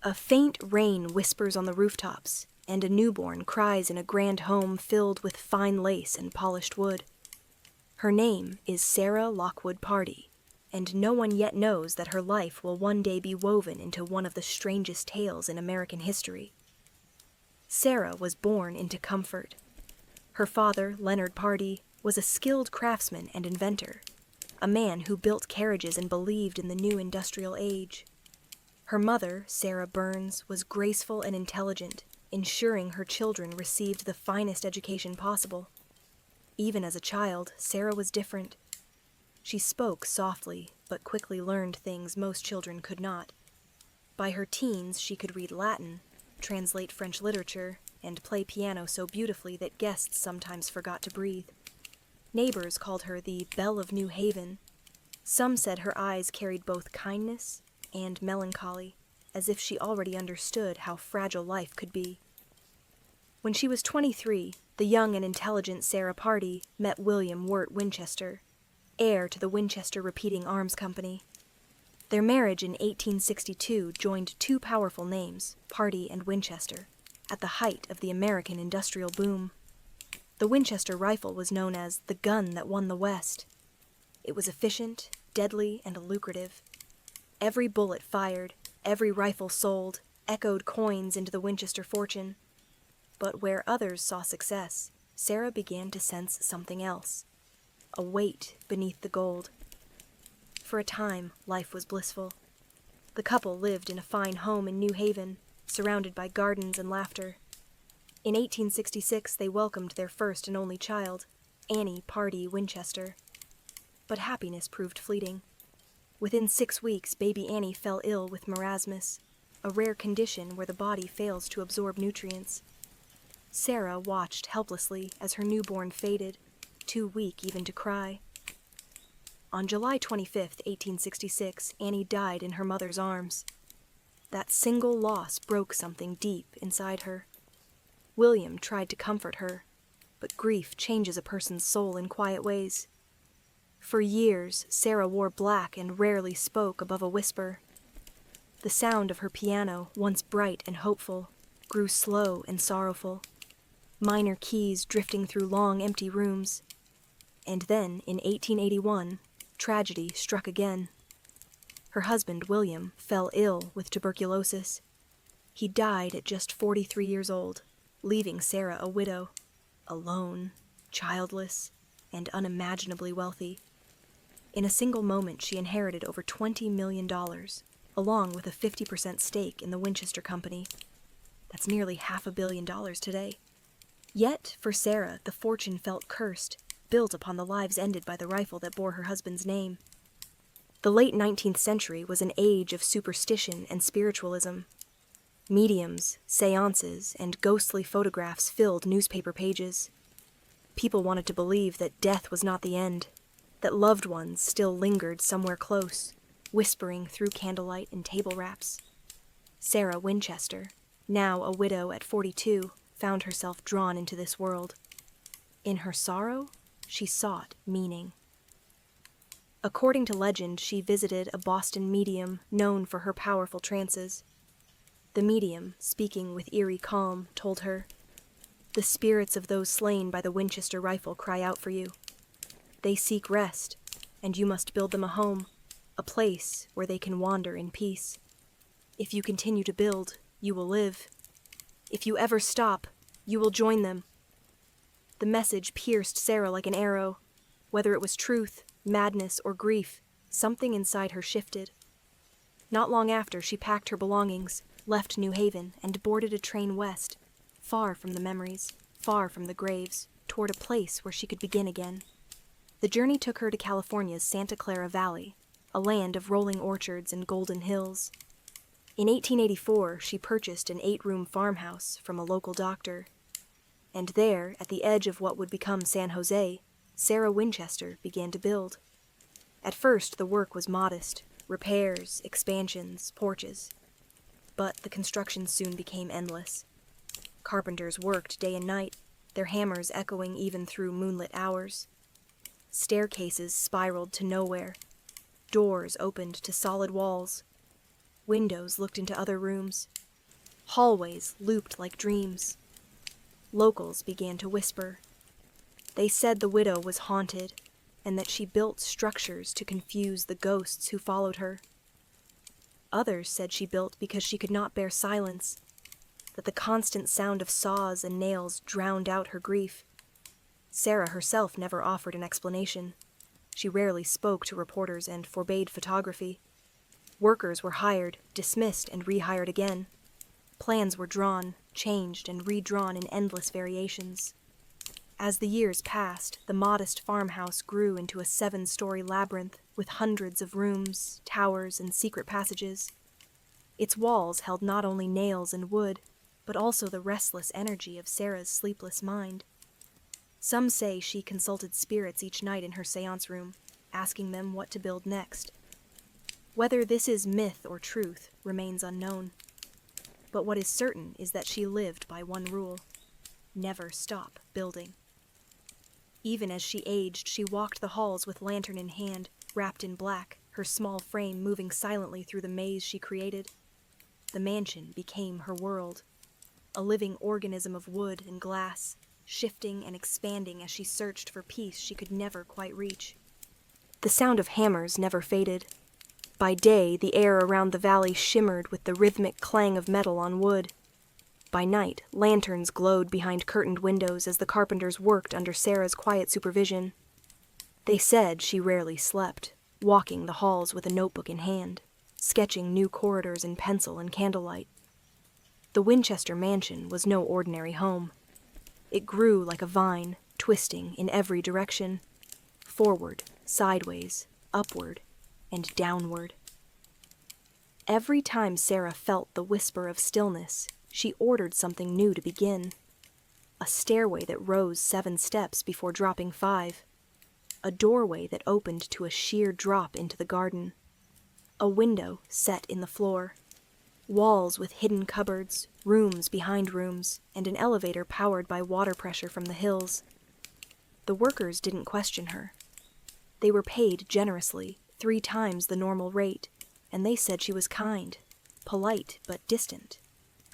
A faint rain whispers on the rooftops, and a newborn cries in a grand home filled with fine lace and polished wood. Her name is Sarah Lockwood Pardee, and no one yet knows that her life will one day be woven into one of the strangest tales in American history. Sarah was born into comfort. Her father, Leonard Pardee, was a skilled craftsman and inventor, a man who built carriages and believed in the new industrial age. Her mother, Sarah Burns, was graceful and intelligent, ensuring her children received the finest education possible. Even as a child, Sarah was different. She spoke softly, but quickly learned things most children could not. By her teens, she could read Latin, translate French literature, and play piano so beautifully that guests sometimes forgot to breathe. Neighbors called her the Belle of New Haven. Some said her eyes carried both kindness and melancholy, as if she already understood how fragile life could be. When she was 23, the young and intelligent Sarah Pardee met William Wirt Winchester, heir to the Winchester Repeating Arms Company. Their marriage in 1862 joined two powerful names, Pardee and Winchester, at the height of the American industrial boom. The Winchester rifle was known as the gun that won the West. It was efficient, deadly, and lucrative. Every bullet fired, every rifle sold, echoed coins into the Winchester fortune. But where others saw success, Sarah began to sense something else, a weight beneath the gold. For a time, life was blissful. The couple lived in a fine home in New Haven, surrounded by gardens and laughter. In 1866, they welcomed their first and only child, Annie Pardee Winchester. But happiness proved fleeting. Within 6 weeks, baby Annie fell ill with marasmus, a rare condition where the body fails to absorb nutrients. Sarah watched helplessly as her newborn faded, too weak even to cry. On July 25, 1866, Annie died in her mother's arms. That single loss broke something deep inside her. William tried to comfort her, but grief changes a person's soul in quiet ways. For years, Sarah wore black and rarely spoke above a whisper. The sound of her piano, once bright and hopeful, grew slow and sorrowful, minor keys drifting through long, empty rooms. And then, in 1881, tragedy struck again. Her husband, William, fell ill with tuberculosis. He died at just 43 years old, leaving Sarah a widow, alone, childless, and unimaginably wealthy. In a single moment, she inherited over $20 million, along with a 50% stake in the Winchester Company. That's nearly $500 million today. Yet, for Sarah, the fortune felt cursed, built upon the lives ended by the rifle that bore her husband's name. The late 19th century was an age of superstition and spiritualism. Mediums, seances, and ghostly photographs filled newspaper pages. People wanted to believe that death was not the end, that loved ones still lingered somewhere close, whispering through candlelight and table wraps. Sarah Winchester, now a widow at 42, found herself drawn into this world. In her sorrow, she sought meaning. According to legend, she visited a Boston medium known for her powerful trances. The medium, speaking with eerie calm, told her, "The spirits of those slain by the Winchester rifle cry out for you. They seek rest, and you must build them a home, a place where they can wander in peace. If you continue to build, you will live. If you ever stop, you will join them." The message pierced Sarah like an arrow. Whether it was truth, madness, or grief, something inside her shifted. Not long after, she packed her belongings, left New Haven, and boarded a train west, far from the memories, far from the graves, toward a place where she could begin again. The journey took her to California's Santa Clara Valley, a land of rolling orchards and golden hills. In 1884, she purchased an 8-room farmhouse from a local doctor. And there, at the edge of what would become San Jose, Sarah Winchester began to build. At first, the work was modest: repairs, expansions, porches. But the construction soon became endless. Carpenters worked day and night, their hammers echoing even through moonlit hours. Staircases spiraled to nowhere. Doors opened to solid walls. Windows looked into other rooms. Hallways looped like dreams. Locals began to whisper. They said the widow was haunted, and that she built structures to confuse the ghosts who followed her. Others said she built because she could not bear silence, that the constant sound of saws and nails drowned out her grief. Sarah herself never offered an explanation. She rarely spoke to reporters and forbade photography. Workers were hired, dismissed, and rehired again. Plans were drawn, changed, and redrawn in endless variations. As the years passed, the modest farmhouse grew into a 7-story labyrinth with hundreds of rooms, towers, and secret passages. Its walls held not only nails and wood, but also the restless energy of Sarah's sleepless mind. Some say she consulted spirits each night in her seance room, asking them what to build next. Whether this is myth or truth remains unknown. But what is certain is that she lived by one rule: never stop building. Even as she aged, she walked the halls with lantern in hand, wrapped in black, her small frame moving silently through the maze she created. The mansion became her world, a living organism of wood and glass, shifting and expanding as she searched for peace she could never quite reach. The sound of hammers never faded. By day, the air around the valley shimmered with the rhythmic clang of metal on wood. By night, lanterns glowed behind curtained windows as the carpenters worked under Sarah's quiet supervision. They said she rarely slept, walking the halls with a notebook in hand, sketching new corridors in pencil and candlelight. The Winchester mansion was no ordinary home. It grew like a vine, twisting in every direction, forward, sideways, upward, and downward. Every time Sarah felt the whisper of stillness, she ordered something new to begin. A stairway that rose 7 steps before dropping 5. A doorway that opened to a sheer drop into the garden. A window set in the floor. Walls with hidden cupboards, rooms behind rooms, and an elevator powered by water pressure from the hills. The workers didn't question her. They were paid generously, 3 times the normal rate, and they said she was kind, polite but distant,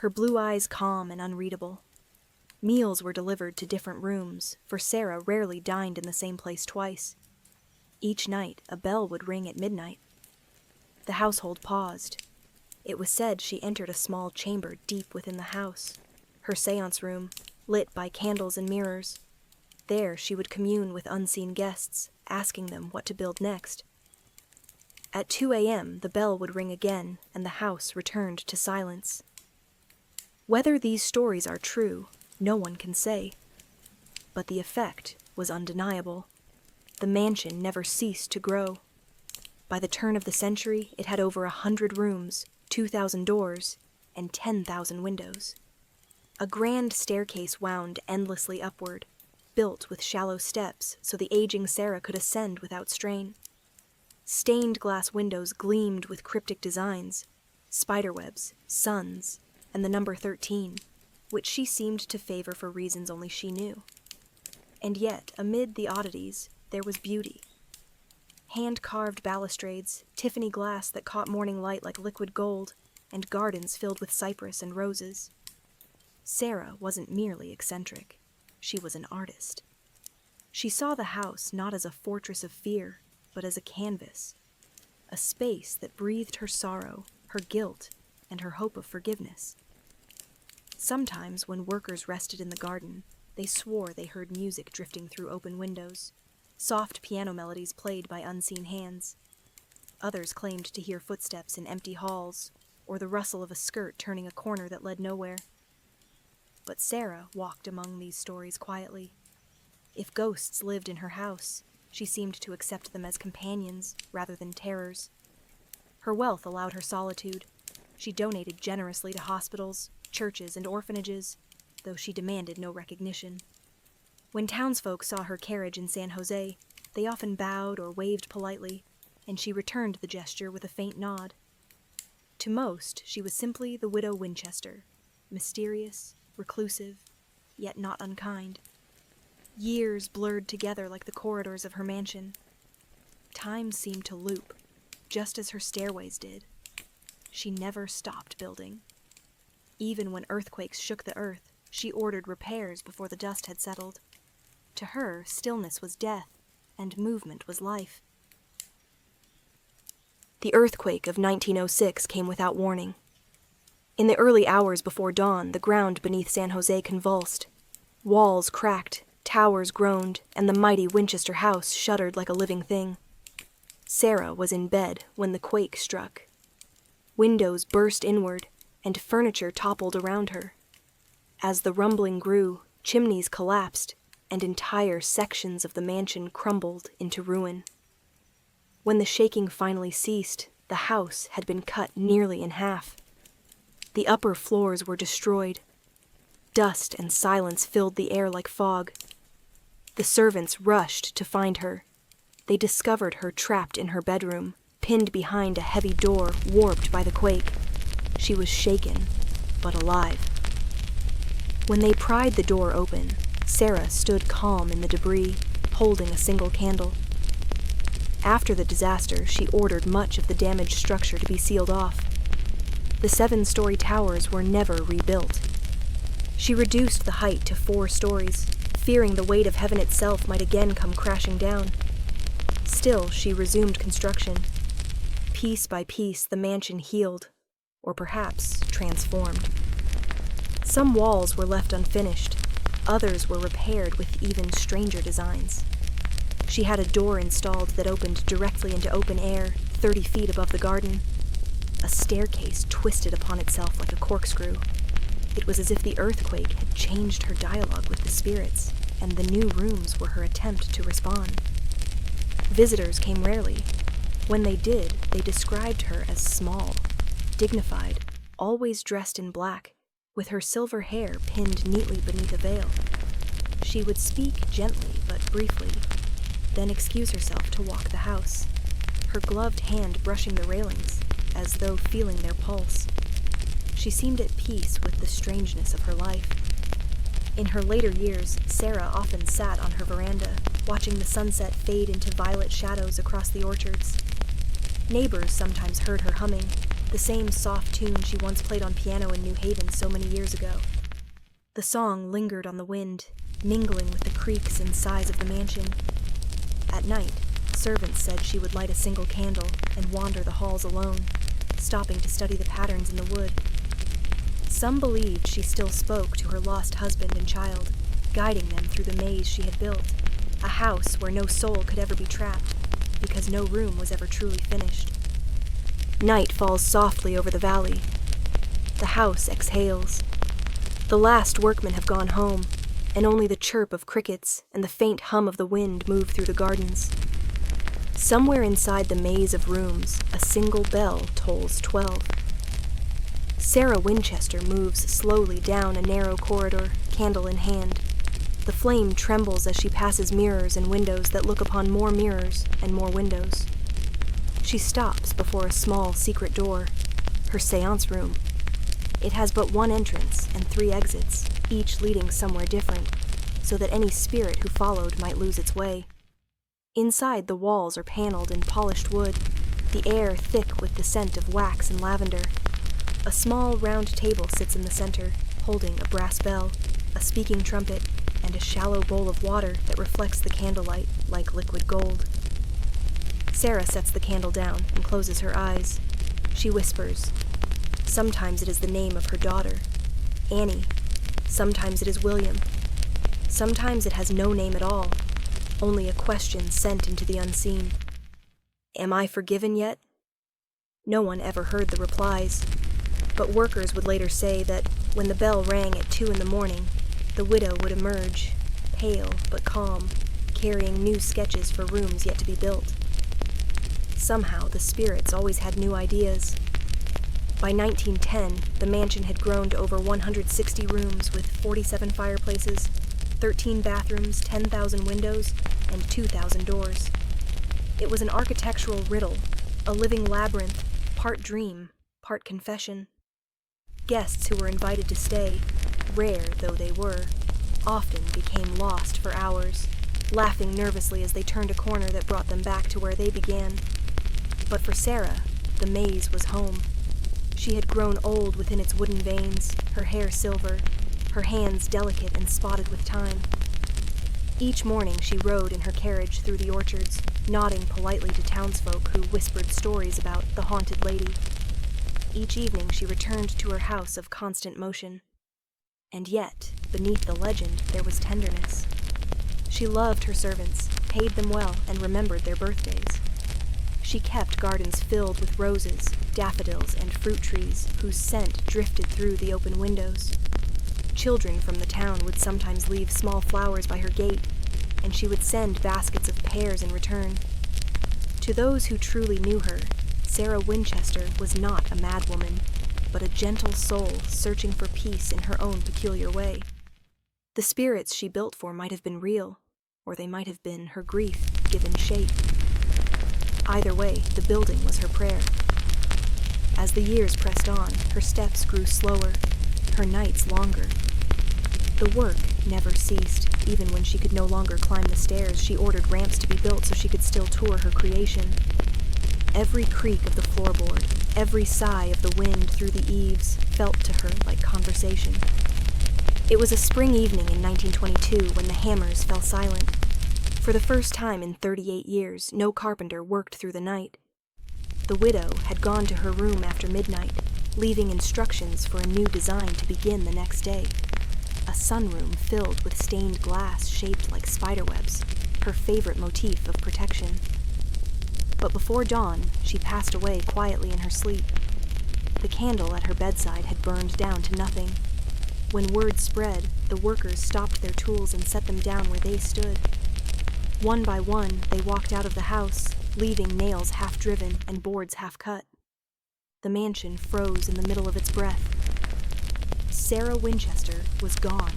her blue eyes calm and unreadable. Meals were delivered to different rooms, for Sarah rarely dined in the same place twice. Each night, a bell would ring at midnight. The household paused. It was said she entered a small chamber deep within the house, her seance room, lit by candles and mirrors. There she would commune with unseen guests, asking them what to build next. At 2 a.m., the bell would ring again, and the house returned to silence. Whether these stories are true, no one can say. But the effect was undeniable. The mansion never ceased to grow. By the turn of the century, it had over 100 rooms, 2,000 doors, and 10,000 windows. A grand staircase wound endlessly upward, built with shallow steps so the aging Sarah could ascend without strain. Stained glass windows gleamed with cryptic designs, spiderwebs, suns, and the number 13, which she seemed to favor for reasons only she knew. And yet, amid the oddities, there was beauty. hand-carved balustrades, Tiffany glass that caught morning light like liquid gold, and gardens filled with cypress and roses. Sarah wasn't merely eccentric. She was an artist. She saw the house not as a fortress of fear, but as a canvas, a space that breathed her sorrow, her guilt, and her hope of forgiveness. Sometimes, when workers rested in the garden, they swore they heard music drifting through open windows, soft piano melodies played by unseen hands. Others claimed to hear footsteps in empty halls, or the rustle of a skirt turning a corner that led nowhere. But Sarah walked among these stories quietly. If ghosts lived in her house, she seemed to accept them as companions rather than terrors. Her wealth allowed her solitude. She donated generously to hospitals, churches, and orphanages, though she demanded no recognition. When townsfolk saw her carriage in San Jose, they often bowed or waved politely, and she returned the gesture with a faint nod. To most, she was simply the widow Winchester, mysterious, reclusive, yet not unkind. Years blurred together like the corridors of her mansion. Time seemed to loop, just as her stairways did. She never stopped building. Even when earthquakes shook the earth, she ordered repairs before the dust had settled. To her, stillness was death, and movement was life. The earthquake of 1906 came without warning. In the early hours before dawn, the ground beneath San Jose convulsed. Walls cracked, towers groaned, and the mighty Winchester house shuddered like a living thing. Sarah was in bed when the quake struck. Windows burst inward, and furniture toppled around her. As the rumbling grew, chimneys collapsed, and entire sections of the mansion crumbled into ruin. When the shaking finally ceased, the house had been cut nearly in half. The upper floors were destroyed. Dust and silence filled the air like fog. The servants rushed to find her. They discovered her trapped in her bedroom, pinned behind a heavy door warped by the quake. She was shaken, but alive. When they pried the door open, Sarah stood calm in the debris, holding a single candle. After the disaster, she ordered much of the damaged structure to be sealed off. The 7-story towers were never rebuilt. She reduced the height to 4 stories, fearing the weight of heaven itself might again come crashing down. Still, she resumed construction. Piece by piece, the mansion healed, or perhaps transformed. Some walls were left unfinished. Others were repaired with even stranger designs. She had a door installed that opened directly into open air, 30 feet above the garden. A staircase twisted upon itself like a corkscrew. It was as if the earthquake had changed her dialogue with the spirits, and the new rooms were her attempt to respond. Visitors came rarely. When they did, they described her as small, dignified, always dressed in black, with her silver hair pinned neatly beneath a veil. She would speak gently but briefly, then excuse herself to walk the house, her gloved hand brushing the railings, as though feeling their pulse. She seemed at peace with the strangeness of her life. In her later years, Sarah often sat on her veranda, watching the sunset fade into violet shadows across the orchards. Neighbors sometimes heard her humming, the same soft tune she once played on piano in New Haven so many years ago. The song lingered on the wind, mingling with the creaks and sighs of the mansion. At night, servants said she would light a single candle and wander the halls alone, stopping to study the patterns in the wood. Some believed she still spoke to her lost husband and child, guiding them through the maze she had built, a house where no soul could ever be trapped, because no room was ever truly finished. Night falls softly over the valley. The house exhales. The last workmen have gone home, and only the chirp of crickets and the faint hum of the wind move through the gardens. Somewhere inside the maze of rooms, a single bell tolls 12. Sarah Winchester moves slowly down a narrow corridor, candle in hand. The flame trembles as she passes mirrors and windows that look upon more mirrors and more windows. She stops before a small secret door, her seance room. It has but one entrance and 3 exits, each leading somewhere different, so that any spirit who followed might lose its way. Inside, the walls are paneled in polished wood, the air thick with the scent of wax and lavender. A small, round table sits in the center, holding a brass bell, a speaking trumpet, and a shallow bowl of water that reflects the candlelight like liquid gold. Sarah sets the candle down and closes her eyes. She whispers. Sometimes it is the name of her daughter, Annie. Sometimes it is William. Sometimes it has no name at all, only a question sent into the unseen. Am I forgiven yet? No one ever heard the replies, but workers would later say that when the bell rang at 2 a.m, the widow would emerge, pale but calm, carrying new sketches for rooms yet to be built. Somehow, the spirits always had new ideas. By 1910, the mansion had grown to over 160 rooms with 47 fireplaces, 13 bathrooms, 10,000 windows, and 2,000 doors. It was an architectural riddle, a living labyrinth, part dream, part confession. Guests who were invited to stay, rare though they were, often became lost for hours, laughing nervously as they turned a corner that brought them back to where they began. But for Sarah, the maze was home. She had grown old within its wooden veins, her hair silver, her hands delicate and spotted with time. Each morning she rode in her carriage through the orchards, nodding politely to townsfolk who whispered stories about the haunted lady. Each evening she returned to her house of constant motion. And yet, beneath the legend, there was tenderness. She loved her servants, paid them well, and remembered their birthdays. She kept gardens filled with roses, daffodils, and fruit trees whose scent drifted through the open windows. Children from the town would sometimes leave small flowers by her gate, and she would send baskets of pears in return. To those who truly knew her, Sarah Winchester was not a madwoman, but a gentle soul searching for peace in her own peculiar way. The spirits she built for might have been real, or they might have been her grief given shape. Either way, the building was her prayer. As the years pressed on, her steps grew slower, her nights longer. The work never ceased. Even when she could no longer climb the stairs, she ordered ramps to be built so she could still tour her creation. Every creak of the floorboard, every sigh of the wind through the eaves felt to her like conversation. It was a spring evening in 1922 when the hammers fell silent. For the first time in 38 years, no carpenter worked through the night. The widow had gone to her room after midnight, leaving instructions for a new design to begin the next day. A sunroom filled with stained glass shaped like spiderwebs, her favorite motif of protection. But before dawn, she passed away quietly in her sleep. The candle at her bedside had burned down to nothing. When word spread, the workers stopped their tools and set them down where they stood. One by one, they walked out of the house, leaving nails half-driven and boards half-cut. The mansion froze in the middle of its breath. Sarah Winchester was gone.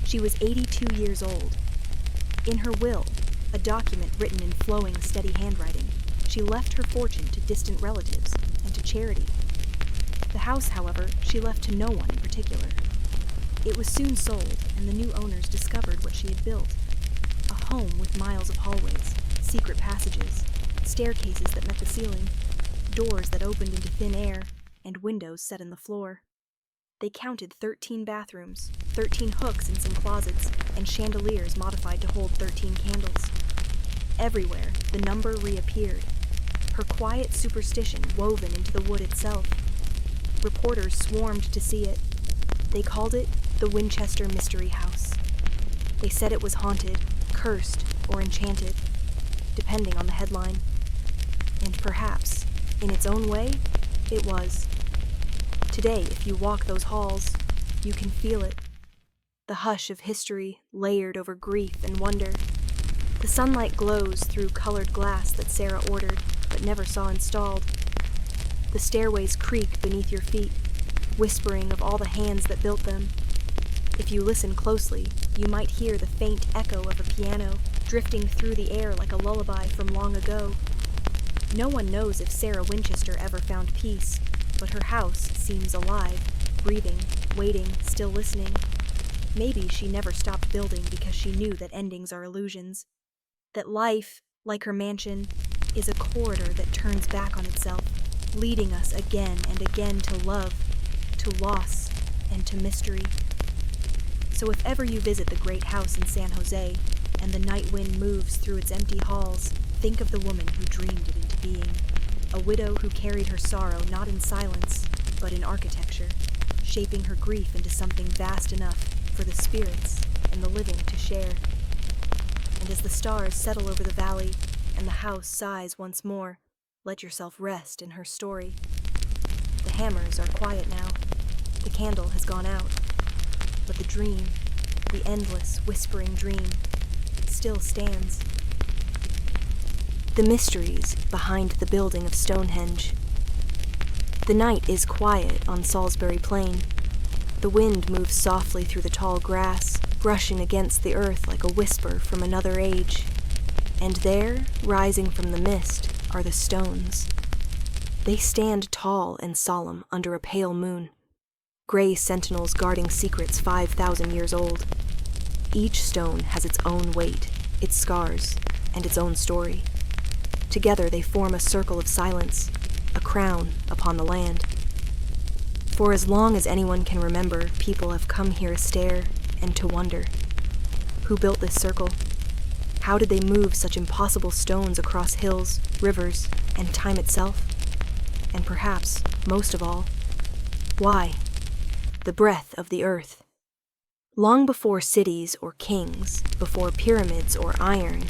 She was 82 years old. In her will, a document written in flowing, steady handwriting, she left her fortune to distant relatives and to charity. The house, however, she left to no one in particular. It was soon sold, and the new owners discovered what she had built. A home with miles of hallways, secret passages, staircases that met the ceiling, doors that opened into thin air, and windows set in the floor. They counted 13 bathrooms, 13 hooks in some closets, and chandeliers modified to hold 13 candles. Everywhere, the number reappeared, her quiet superstition woven into the wood itself. Reporters swarmed to see it. They called it the Winchester Mystery House. They said it was haunted, cursed, or enchanted, depending on the headline. And perhaps, in its own way, it was. Today, if you walk those halls, you can feel it. The hush of history layered over grief and wonder. The sunlight glows through colored glass that Sarah ordered, but never saw installed. The stairways creak beneath your feet, whispering of all the hands that built them. If you listen closely, you might hear the faint echo of a piano drifting through the air like a lullaby from long ago. No one knows if Sarah Winchester ever found peace, but her house seems alive, breathing, waiting, still listening. Maybe she never stopped building because she knew that endings are illusions, that life, like her mansion, is a corridor that turns back on itself, leading us again and again to love, to loss, and to mystery. So if ever you visit the great house in San Jose, and the night wind moves through its empty halls, think of the woman who dreamed it into being. A widow who carried her sorrow not in silence, but in architecture, shaping her grief into something vast enough for the spirits and the living to share. And as the stars settle over the valley, and the house sighs once more, let yourself rest in her story. The hammers are quiet now. The candle has gone out. But the dream, the endless, whispering dream, still stands. The mysteries behind the building of Stonehenge. The night is quiet on Salisbury Plain. The wind moves softly through the tall grass, brushing against the earth like a whisper from another age. And there, rising from the mist, are the stones. They stand tall and solemn under a pale moon, gray sentinels guarding secrets 5,000 years old. Each stone has its own weight, its scars, and its own story. Together they form a circle of silence, a crown upon the land. For as long as anyone can remember, people have come here to stare and to wonder. Who built this circle? How did they move such impossible stones across hills, rivers, and time itself? And perhaps, most of all, why? The breath of the earth. Long before cities or kings, before pyramids or iron,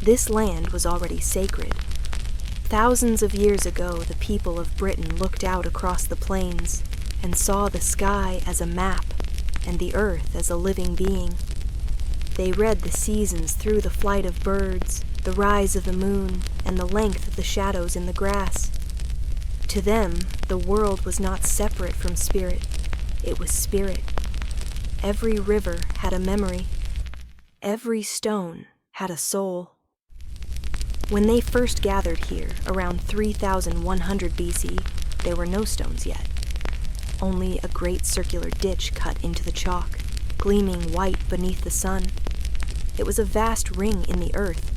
this land was already sacred. Thousands of years ago, the people of Britain looked out across the plains and saw the sky as a map and the earth as a living being. They read the seasons through the flight of birds, the rise of the moon, and the length of the shadows in the grass. To them, the world was not separate from spirit. It was spirit. Every river had a memory. Every stone had a soul. When they first gathered here, around 3100 BC, there were no stones yet. Only a great circular ditch cut into the chalk, gleaming white beneath the sun. It was a vast ring in the earth,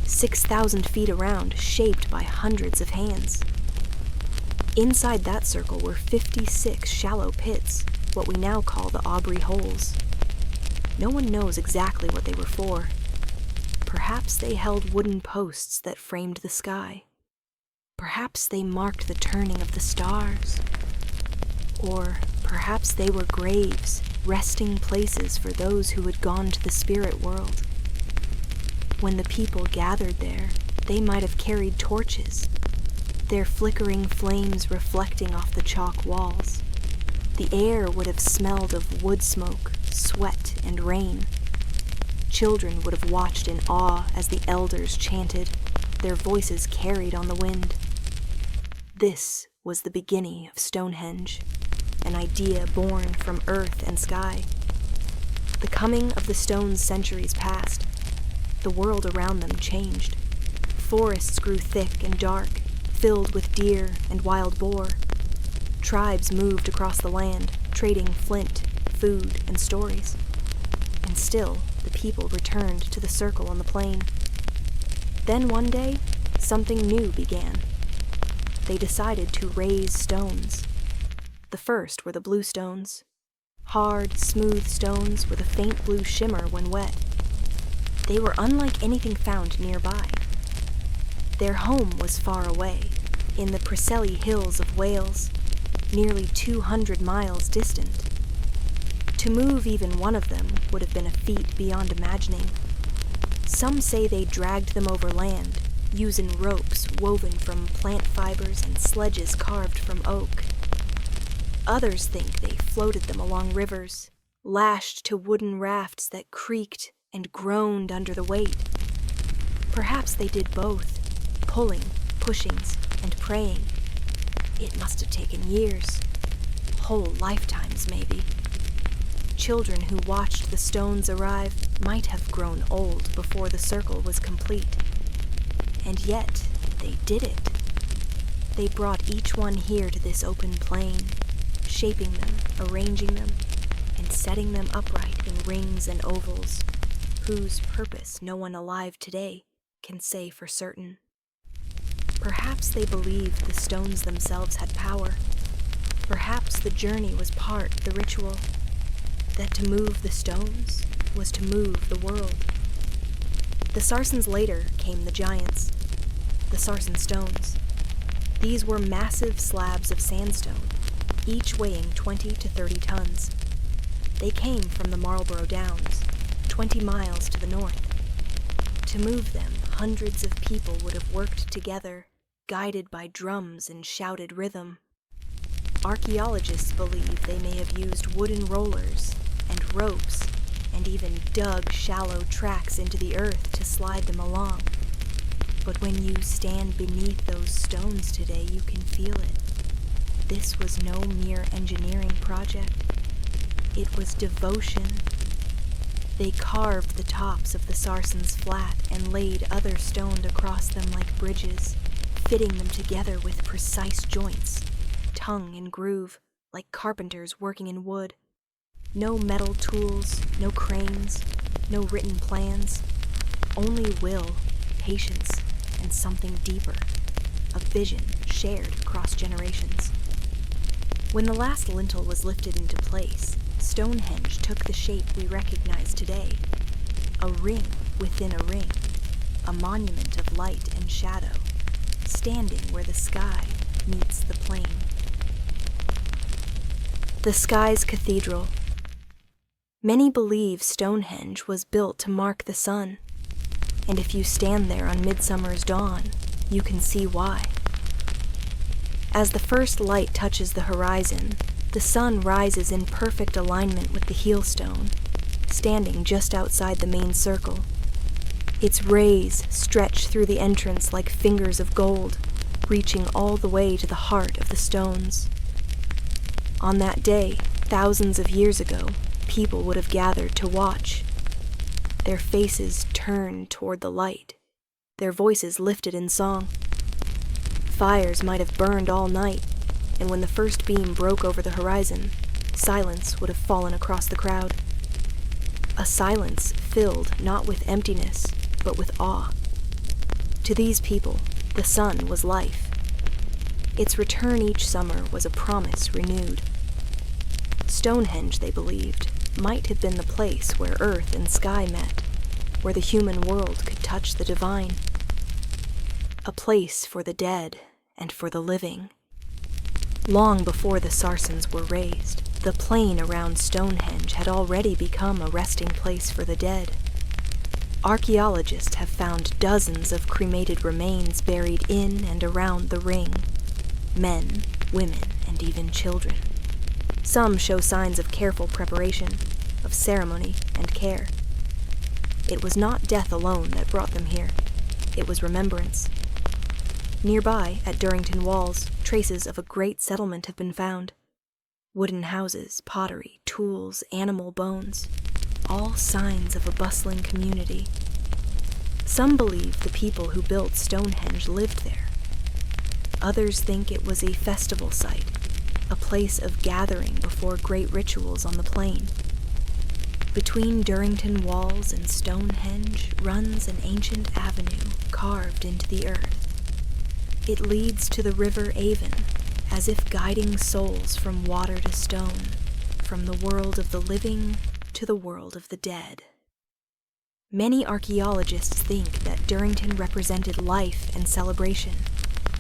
6,000 feet around, shaped by hundreds of hands. Inside that circle were 56 shallow pits, what we now call the Aubrey Holes. No one knows exactly what they were for. Perhaps they held wooden posts that framed the sky. Perhaps they marked the turning of the stars. Or perhaps they were graves, resting places for those who had gone to the spirit world. When the people gathered there, they might have carried torches, their flickering flames reflecting off the chalk walls. The air would have smelled of wood smoke, sweat, and rain. Children would have watched in awe as the elders chanted, their voices carried on the wind. This was the beginning of Stonehenge, an idea born from earth and sky. The coming of the stones centuries passed. The world around them changed. Forests grew thick and dark, filled with deer and wild boar. Tribes moved across the land, trading flint, food, and stories. And still, the people returned to the circle on the plain. Then one day, something new began. They decided to raise stones. The first were the blue stones. Hard, smooth stones with a faint blue shimmer when wet. They were unlike anything found nearby. Their home was far away, in the Preseli Hills of Wales, nearly 200 miles distant. To move even one of them would have been a feat beyond imagining. Some say they dragged them over land, using ropes woven from plant fibers and sledges carved from oak. Others think they floated them along rivers, lashed to wooden rafts that creaked and groaned under the weight. Perhaps they did both, pulling, pushing, and praying. It must have taken years, whole lifetimes maybe. Children who watched the stones arrive might have grown old before the circle was complete. And yet, they did it. They brought each one here to this open plain, shaping them, arranging them, and setting them upright in rings and ovals, whose purpose no one alive today can say for certain. Perhaps they believed the stones themselves had power. Perhaps the journey was part of the ritual, that to move the stones was to move the world. The Sarsens later came the giants, the Sarsen stones. These were massive slabs of sandstone, each weighing 20 to 30 tons. They came from the Marlborough Downs, 20 miles to the north. To move them, hundreds of people would have worked together, guided by drums and shouted rhythm. Archaeologists believe they may have used wooden rollers and ropes and even dug shallow tracks into the earth to slide them along. But when you stand beneath those stones today, you can feel it. This was no mere engineering project. It was devotion. They carved the tops of the Sarsens flat and laid other stones across them like bridges, fitting them together with precise joints, tongue and groove, like carpenters working in wood. No metal tools, no cranes, no written plans, only will, patience, and something deeper, a vision shared across generations. When the last lintel was lifted into place, Stonehenge took the shape we recognize today, a ring within a ring, a monument of light and shadow, standing where the sky meets the plain. The sky's cathedral. Many believe Stonehenge was built to mark the sun, and if you stand there on midsummer's dawn, you can see why. As the first light touches the horizon, the sun rises in perfect alignment with the heelstone, standing just outside the main circle. Its rays stretch through the entrance like fingers of gold, reaching all the way to the heart of the stones. On that day, thousands of years ago, people would have gathered to watch. Their faces turned toward the light, their voices lifted in song. Fires might have burned all night, and when the first beam broke over the horizon, silence would have fallen across the crowd. A silence filled not with emptiness, but with awe. To these people, the sun was life. Its return each summer was a promise renewed. Stonehenge, they believed, might have been the place where earth and sky met, where the human world could touch the divine. A place for the dead and for the living. Long before the Sarsens were raised, the plain around Stonehenge had already become a resting place for the dead. Archaeologists have found dozens of cremated remains buried in and around the ring. Men, women, and even children. Some show signs of careful preparation, of ceremony and care. It was not death alone that brought them here. It was remembrance. Nearby, at Durrington Walls, traces of a great settlement have been found. Wooden houses, pottery, tools, animal bones, all signs of a bustling community. Some believe the people who built Stonehenge lived there. Others think it was a festival site, a place of gathering before great rituals on the plain. Between Durrington Walls and Stonehenge runs an ancient avenue carved into the earth. It leads to the River Avon, as if guiding souls from water to stone, from the world of the living to the world of the dead. Many archaeologists think that Durrington represented life and celebration,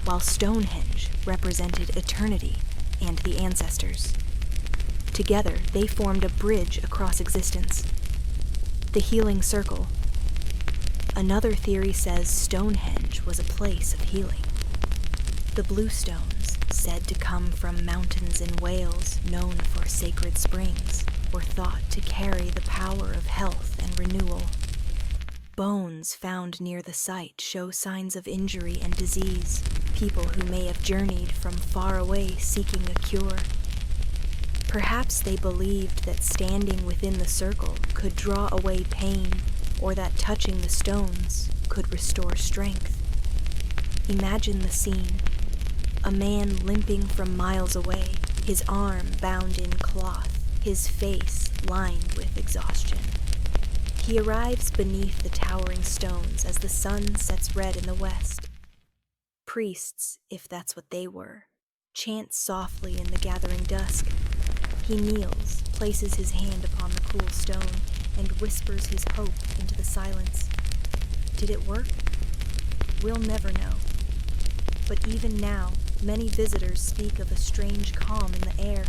while Stonehenge represented eternity and the ancestors. Together, they formed a bridge across existence. The healing circle. Another theory says Stonehenge was a place of healing. The blue stones, said to come from mountains in Wales known for sacred springs, were thought to carry the power of health and renewal. Bones found near the site show signs of injury and disease, people who may have journeyed from far away seeking a cure. Perhaps they believed that standing within the circle could draw away pain, or that touching the stones could restore strength. Imagine the scene. A man limping from miles away, his arm bound in cloth, his face lined with exhaustion. He arrives beneath the towering stones as the sun sets red in the west. Priests, if that's what they were, chant softly in the gathering dusk. He kneels, places his hand upon the cool stone, and whispers his hope into the silence. Did it work? We'll never know. But even now, many visitors speak of a strange calm in the air,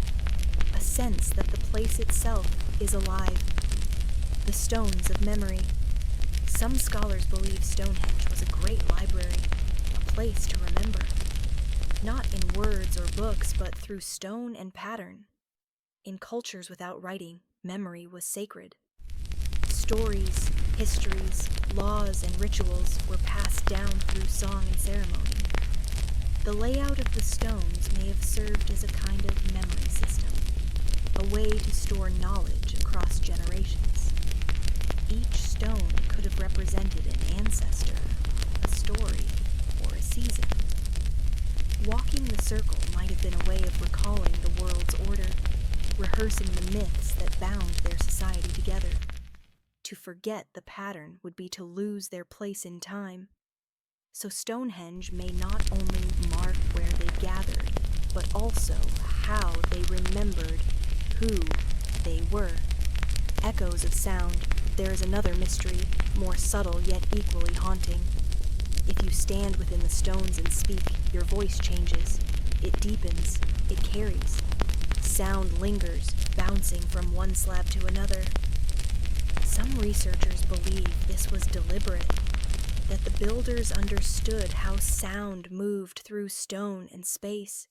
a sense that the place itself is alive. The stones of memory. Some scholars believe Stonehenge was a great library, a place to remember. Not in words or books, but through stone and pattern. In cultures without writing, memory was sacred. Stories, histories, laws, and rituals were passed down through song and ceremony. The layout of the stones may have served as a kind of memory system, a way to store knowledge across generations. Each stone could have represented an ancestor, a story, or a season. Walking the circle might have been a way of recalling the world's order, rehearsing the myths that bound their society together. To forget the pattern would be to lose their place in time. So Stonehenge may not only mark where they gathered, but also how they remembered who they were. Echoes of sound. There is another mystery, more subtle yet equally haunting. If you stand within the stones and speak, your voice changes. It deepens. It carries. Sound lingers, bouncing from one slab to another. Some researchers believe this was deliberate, that the builders understood how sound moved through stone and space.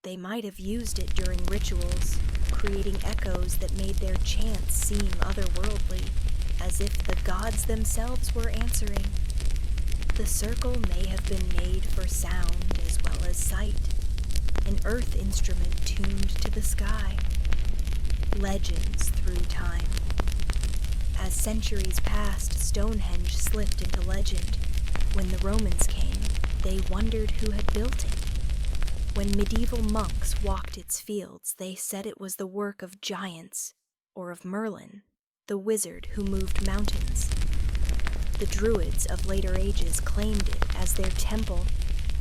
They might have used it during rituals, creating echoes that made their chants seem otherworldly, as if the gods themselves were answering. The circle may have been made for sound as well as sight, an earth instrument tuned to the sky. Legends through time. As centuries passed, Stonehenge slipped into legend. When the Romans came, they wondered who had built it. When medieval monks walked its fields, they said it was the work of giants, or of Merlin, the wizard who moved mountains. The Druids of later ages claimed it as their temple,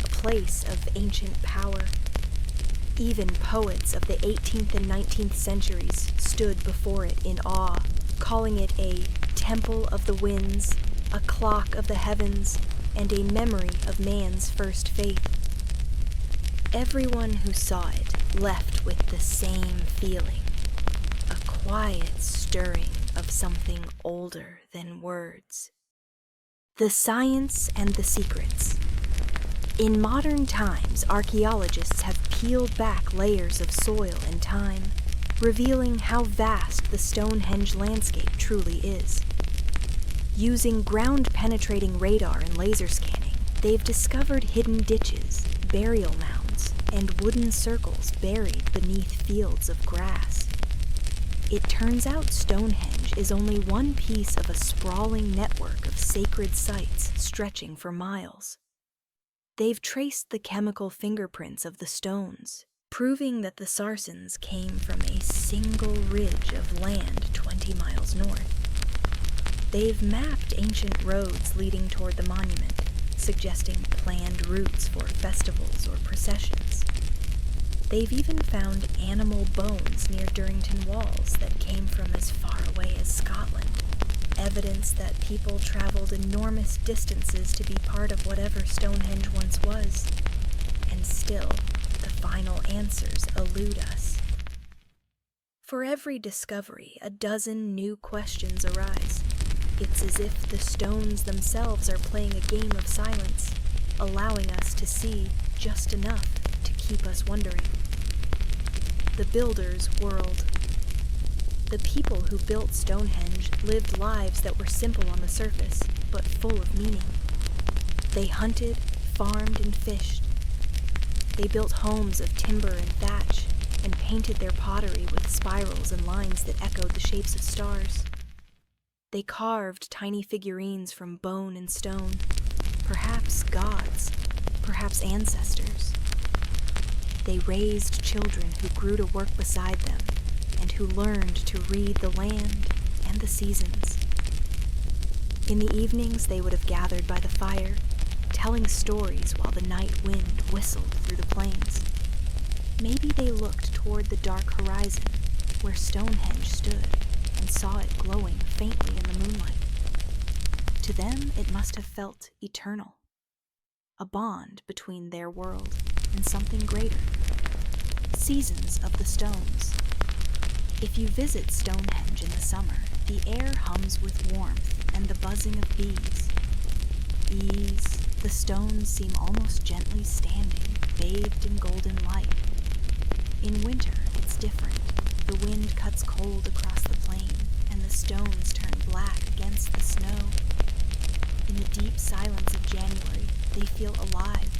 a place of ancient power. Even poets of the 18th and 19th centuries stood before it in awe, calling it a temple of the winds, a clock of the heavens, and a memory of man's first faith. Everyone who saw it left with the same feeling, a quiet stirring of something older than words. The science and the secrets. In modern times, archaeologists have peeled back layers of soil and time, revealing how vast the Stonehenge landscape truly is. Using ground-penetrating radar and laser scanning, they've discovered hidden ditches, burial mounds, and wooden circles buried beneath fields of grass. It turns out Stonehenge is only one piece of a sprawling network of sacred sites stretching for miles. They've traced the chemical fingerprints of the stones, proving that the Sarsens came from a single ridge of land 20 miles north. They've mapped ancient roads leading toward the monument, suggesting planned routes for festivals or processions. They've even found animal bones near Durrington walls that came from as far away as Scotland, evidence that people traveled enormous distances to be part of whatever Stonehenge once was. And still, the final answers elude us. For every discovery, a dozen new questions arise. It's as if the stones themselves are playing a game of silence, allowing us to see just enough to keep us wondering. The builder's world. The people who built Stonehenge lived lives that were simple on the surface, but full of meaning. They hunted, farmed, and fished. They built homes of timber and thatch, and painted their pottery with spirals and lines that echoed the shapes of stars. They carved tiny figurines from bone and stone, perhaps gods, perhaps ancestors. They raised children who grew to work beside them, and who learned to read the land and the seasons. In the evenings, they would have gathered by the fire, telling stories while the night wind whistled through the plains. Maybe they looked toward the dark horizon where Stonehenge stood and saw it glowing faintly in the moonlight. To them, it must have felt eternal, a bond between their world and something greater. Seasons of the Stones. If you visit Stonehenge in the summer, the air hums with warmth and the buzzing of bees. Ease, the stones seem almost gently standing, bathed in golden light. In winter, it's different. The wind cuts cold across the plain, and the stones turn black against the snow. In the deep silence of January, they feel alive,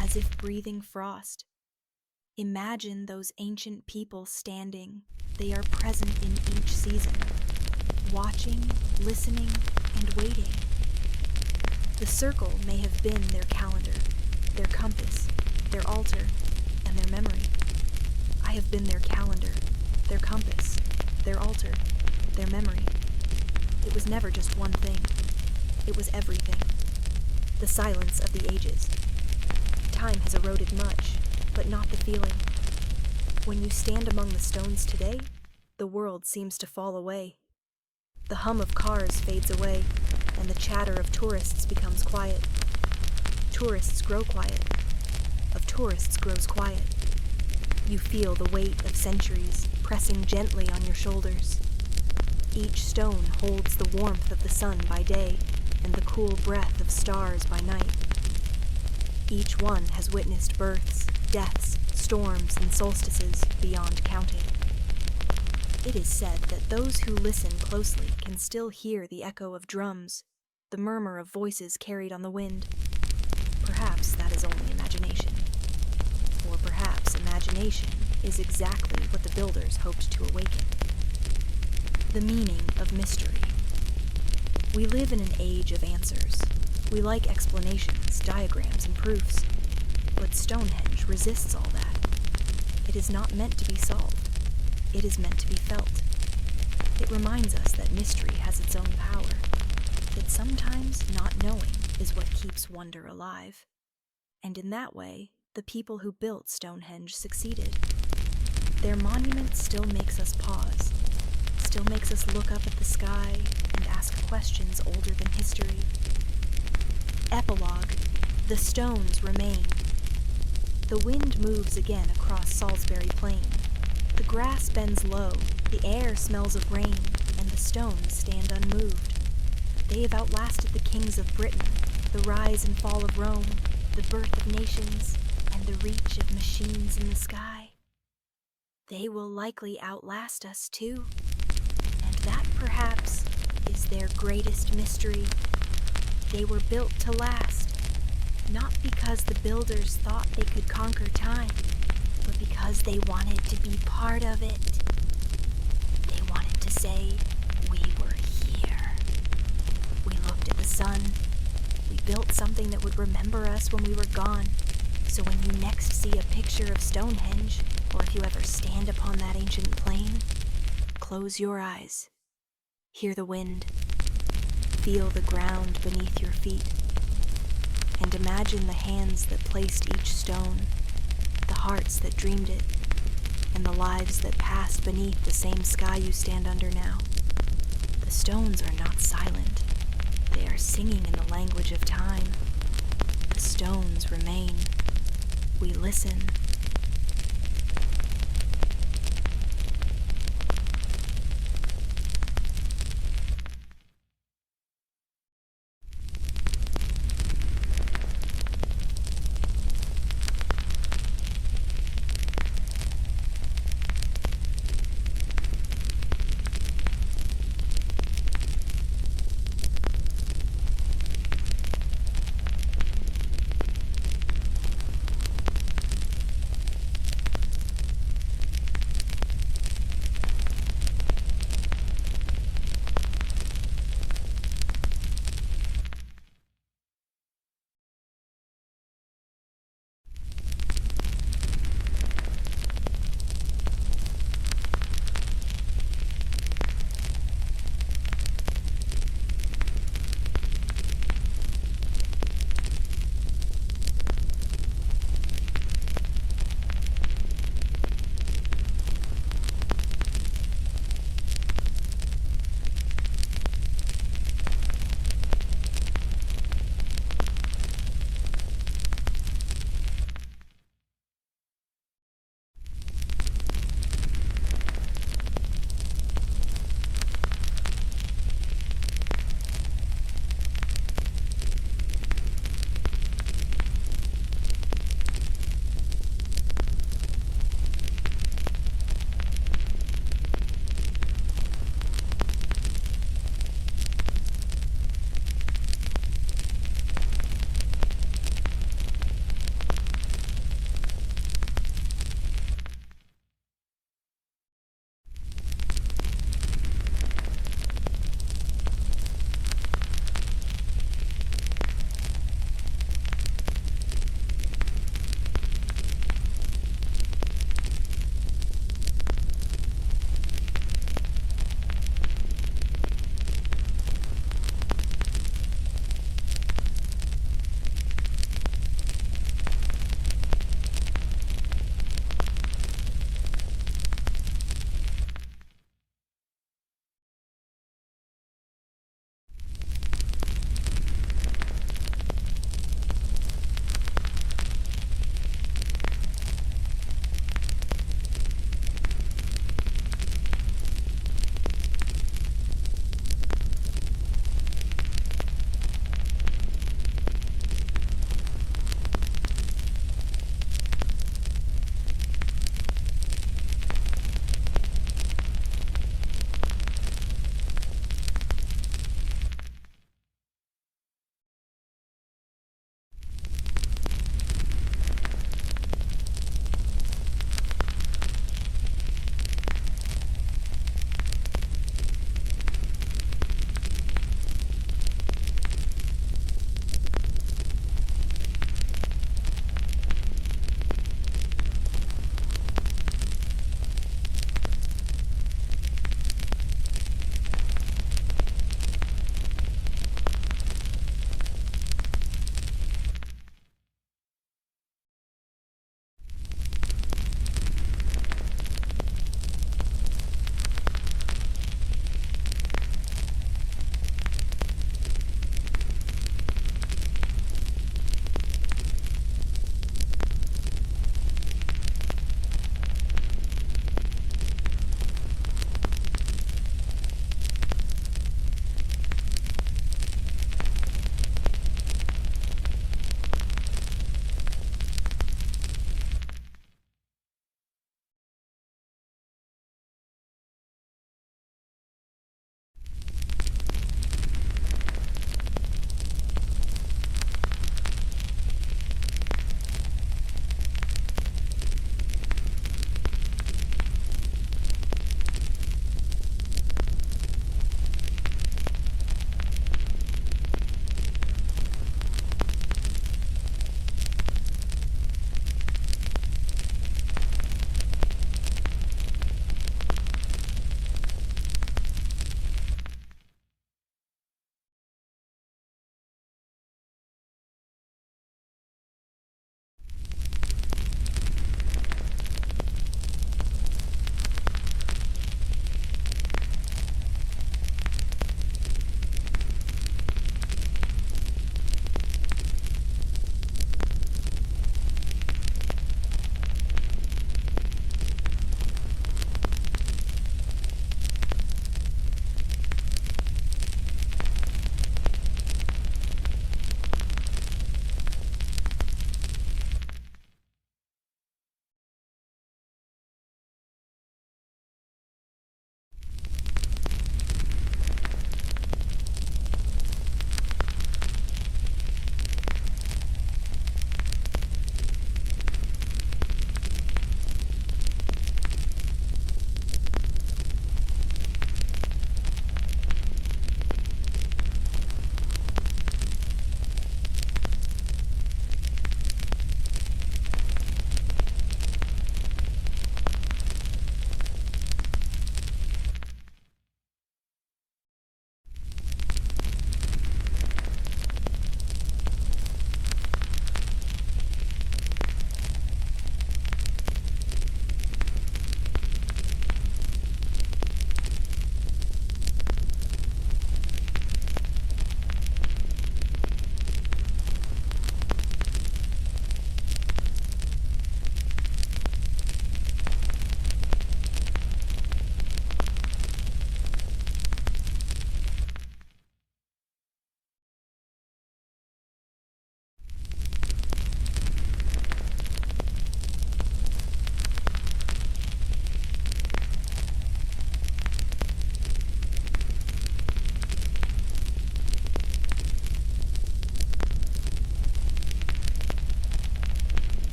as if breathing frost. Imagine those ancient people standing. They are present in each season, watching, listening, and waiting. The circle may have been their calendar, their compass, their altar, and their memory. I have been their calendar, their compass, their altar, their memory. It was never just one thing. It was everything. The silence of the ages. Time has eroded much, but not the feeling. When you stand among the stones today, the world seems to fall away. The hum of cars fades away, and the chatter of tourists becomes quiet. Tourists grow quiet. Of tourists grows quiet. You feel the weight of centuries pressing gently on your shoulders. Each stone holds the warmth of the sun by day and the cool breath of stars by night. Each one has witnessed births, deaths, storms, and solstices beyond counting. It is said that those who listen closely can still hear the echo of drums, the murmur of voices carried on the wind. Perhaps that is only imagination. Or perhaps imagination is exactly what the builders hoped to awaken. The meaning of mystery. We live in an age of answers. We like explanations, diagrams, and proofs. But Stonehenge resists all that. It is not meant to be solved. It is meant to be felt. It reminds us that mystery has its own power, that sometimes not knowing is what keeps wonder alive. And in that way, the people who built Stonehenge succeeded. Their monument still makes us pause, still makes us look up at the sky and ask questions older than history. Epilogue. The stones remain. The wind moves again across Salisbury Plain. The grass bends low, the air smells of rain, and the stones stand unmoved. They have outlasted the kings of Britain, the rise and fall of Rome, the birth of nations, and the reach of machines in the sky. They will likely outlast us too, and that perhaps is their greatest mystery. They were built to last, not because the builders thought they could conquer time, but because they wanted to be part of it. They wanted to say, we were here. We looked at the sun. We built something that would remember us when we were gone. So when you next see a picture of Stonehenge, or if you ever stand upon that ancient plain, close your eyes. Hear the wind. Feel the ground beneath your feet. And imagine the hands that placed each stone, the hearts that dreamed it, and the lives that passed beneath the same sky you stand under now. The stones are not silent. They are singing in the language of time. The stones remain. We listen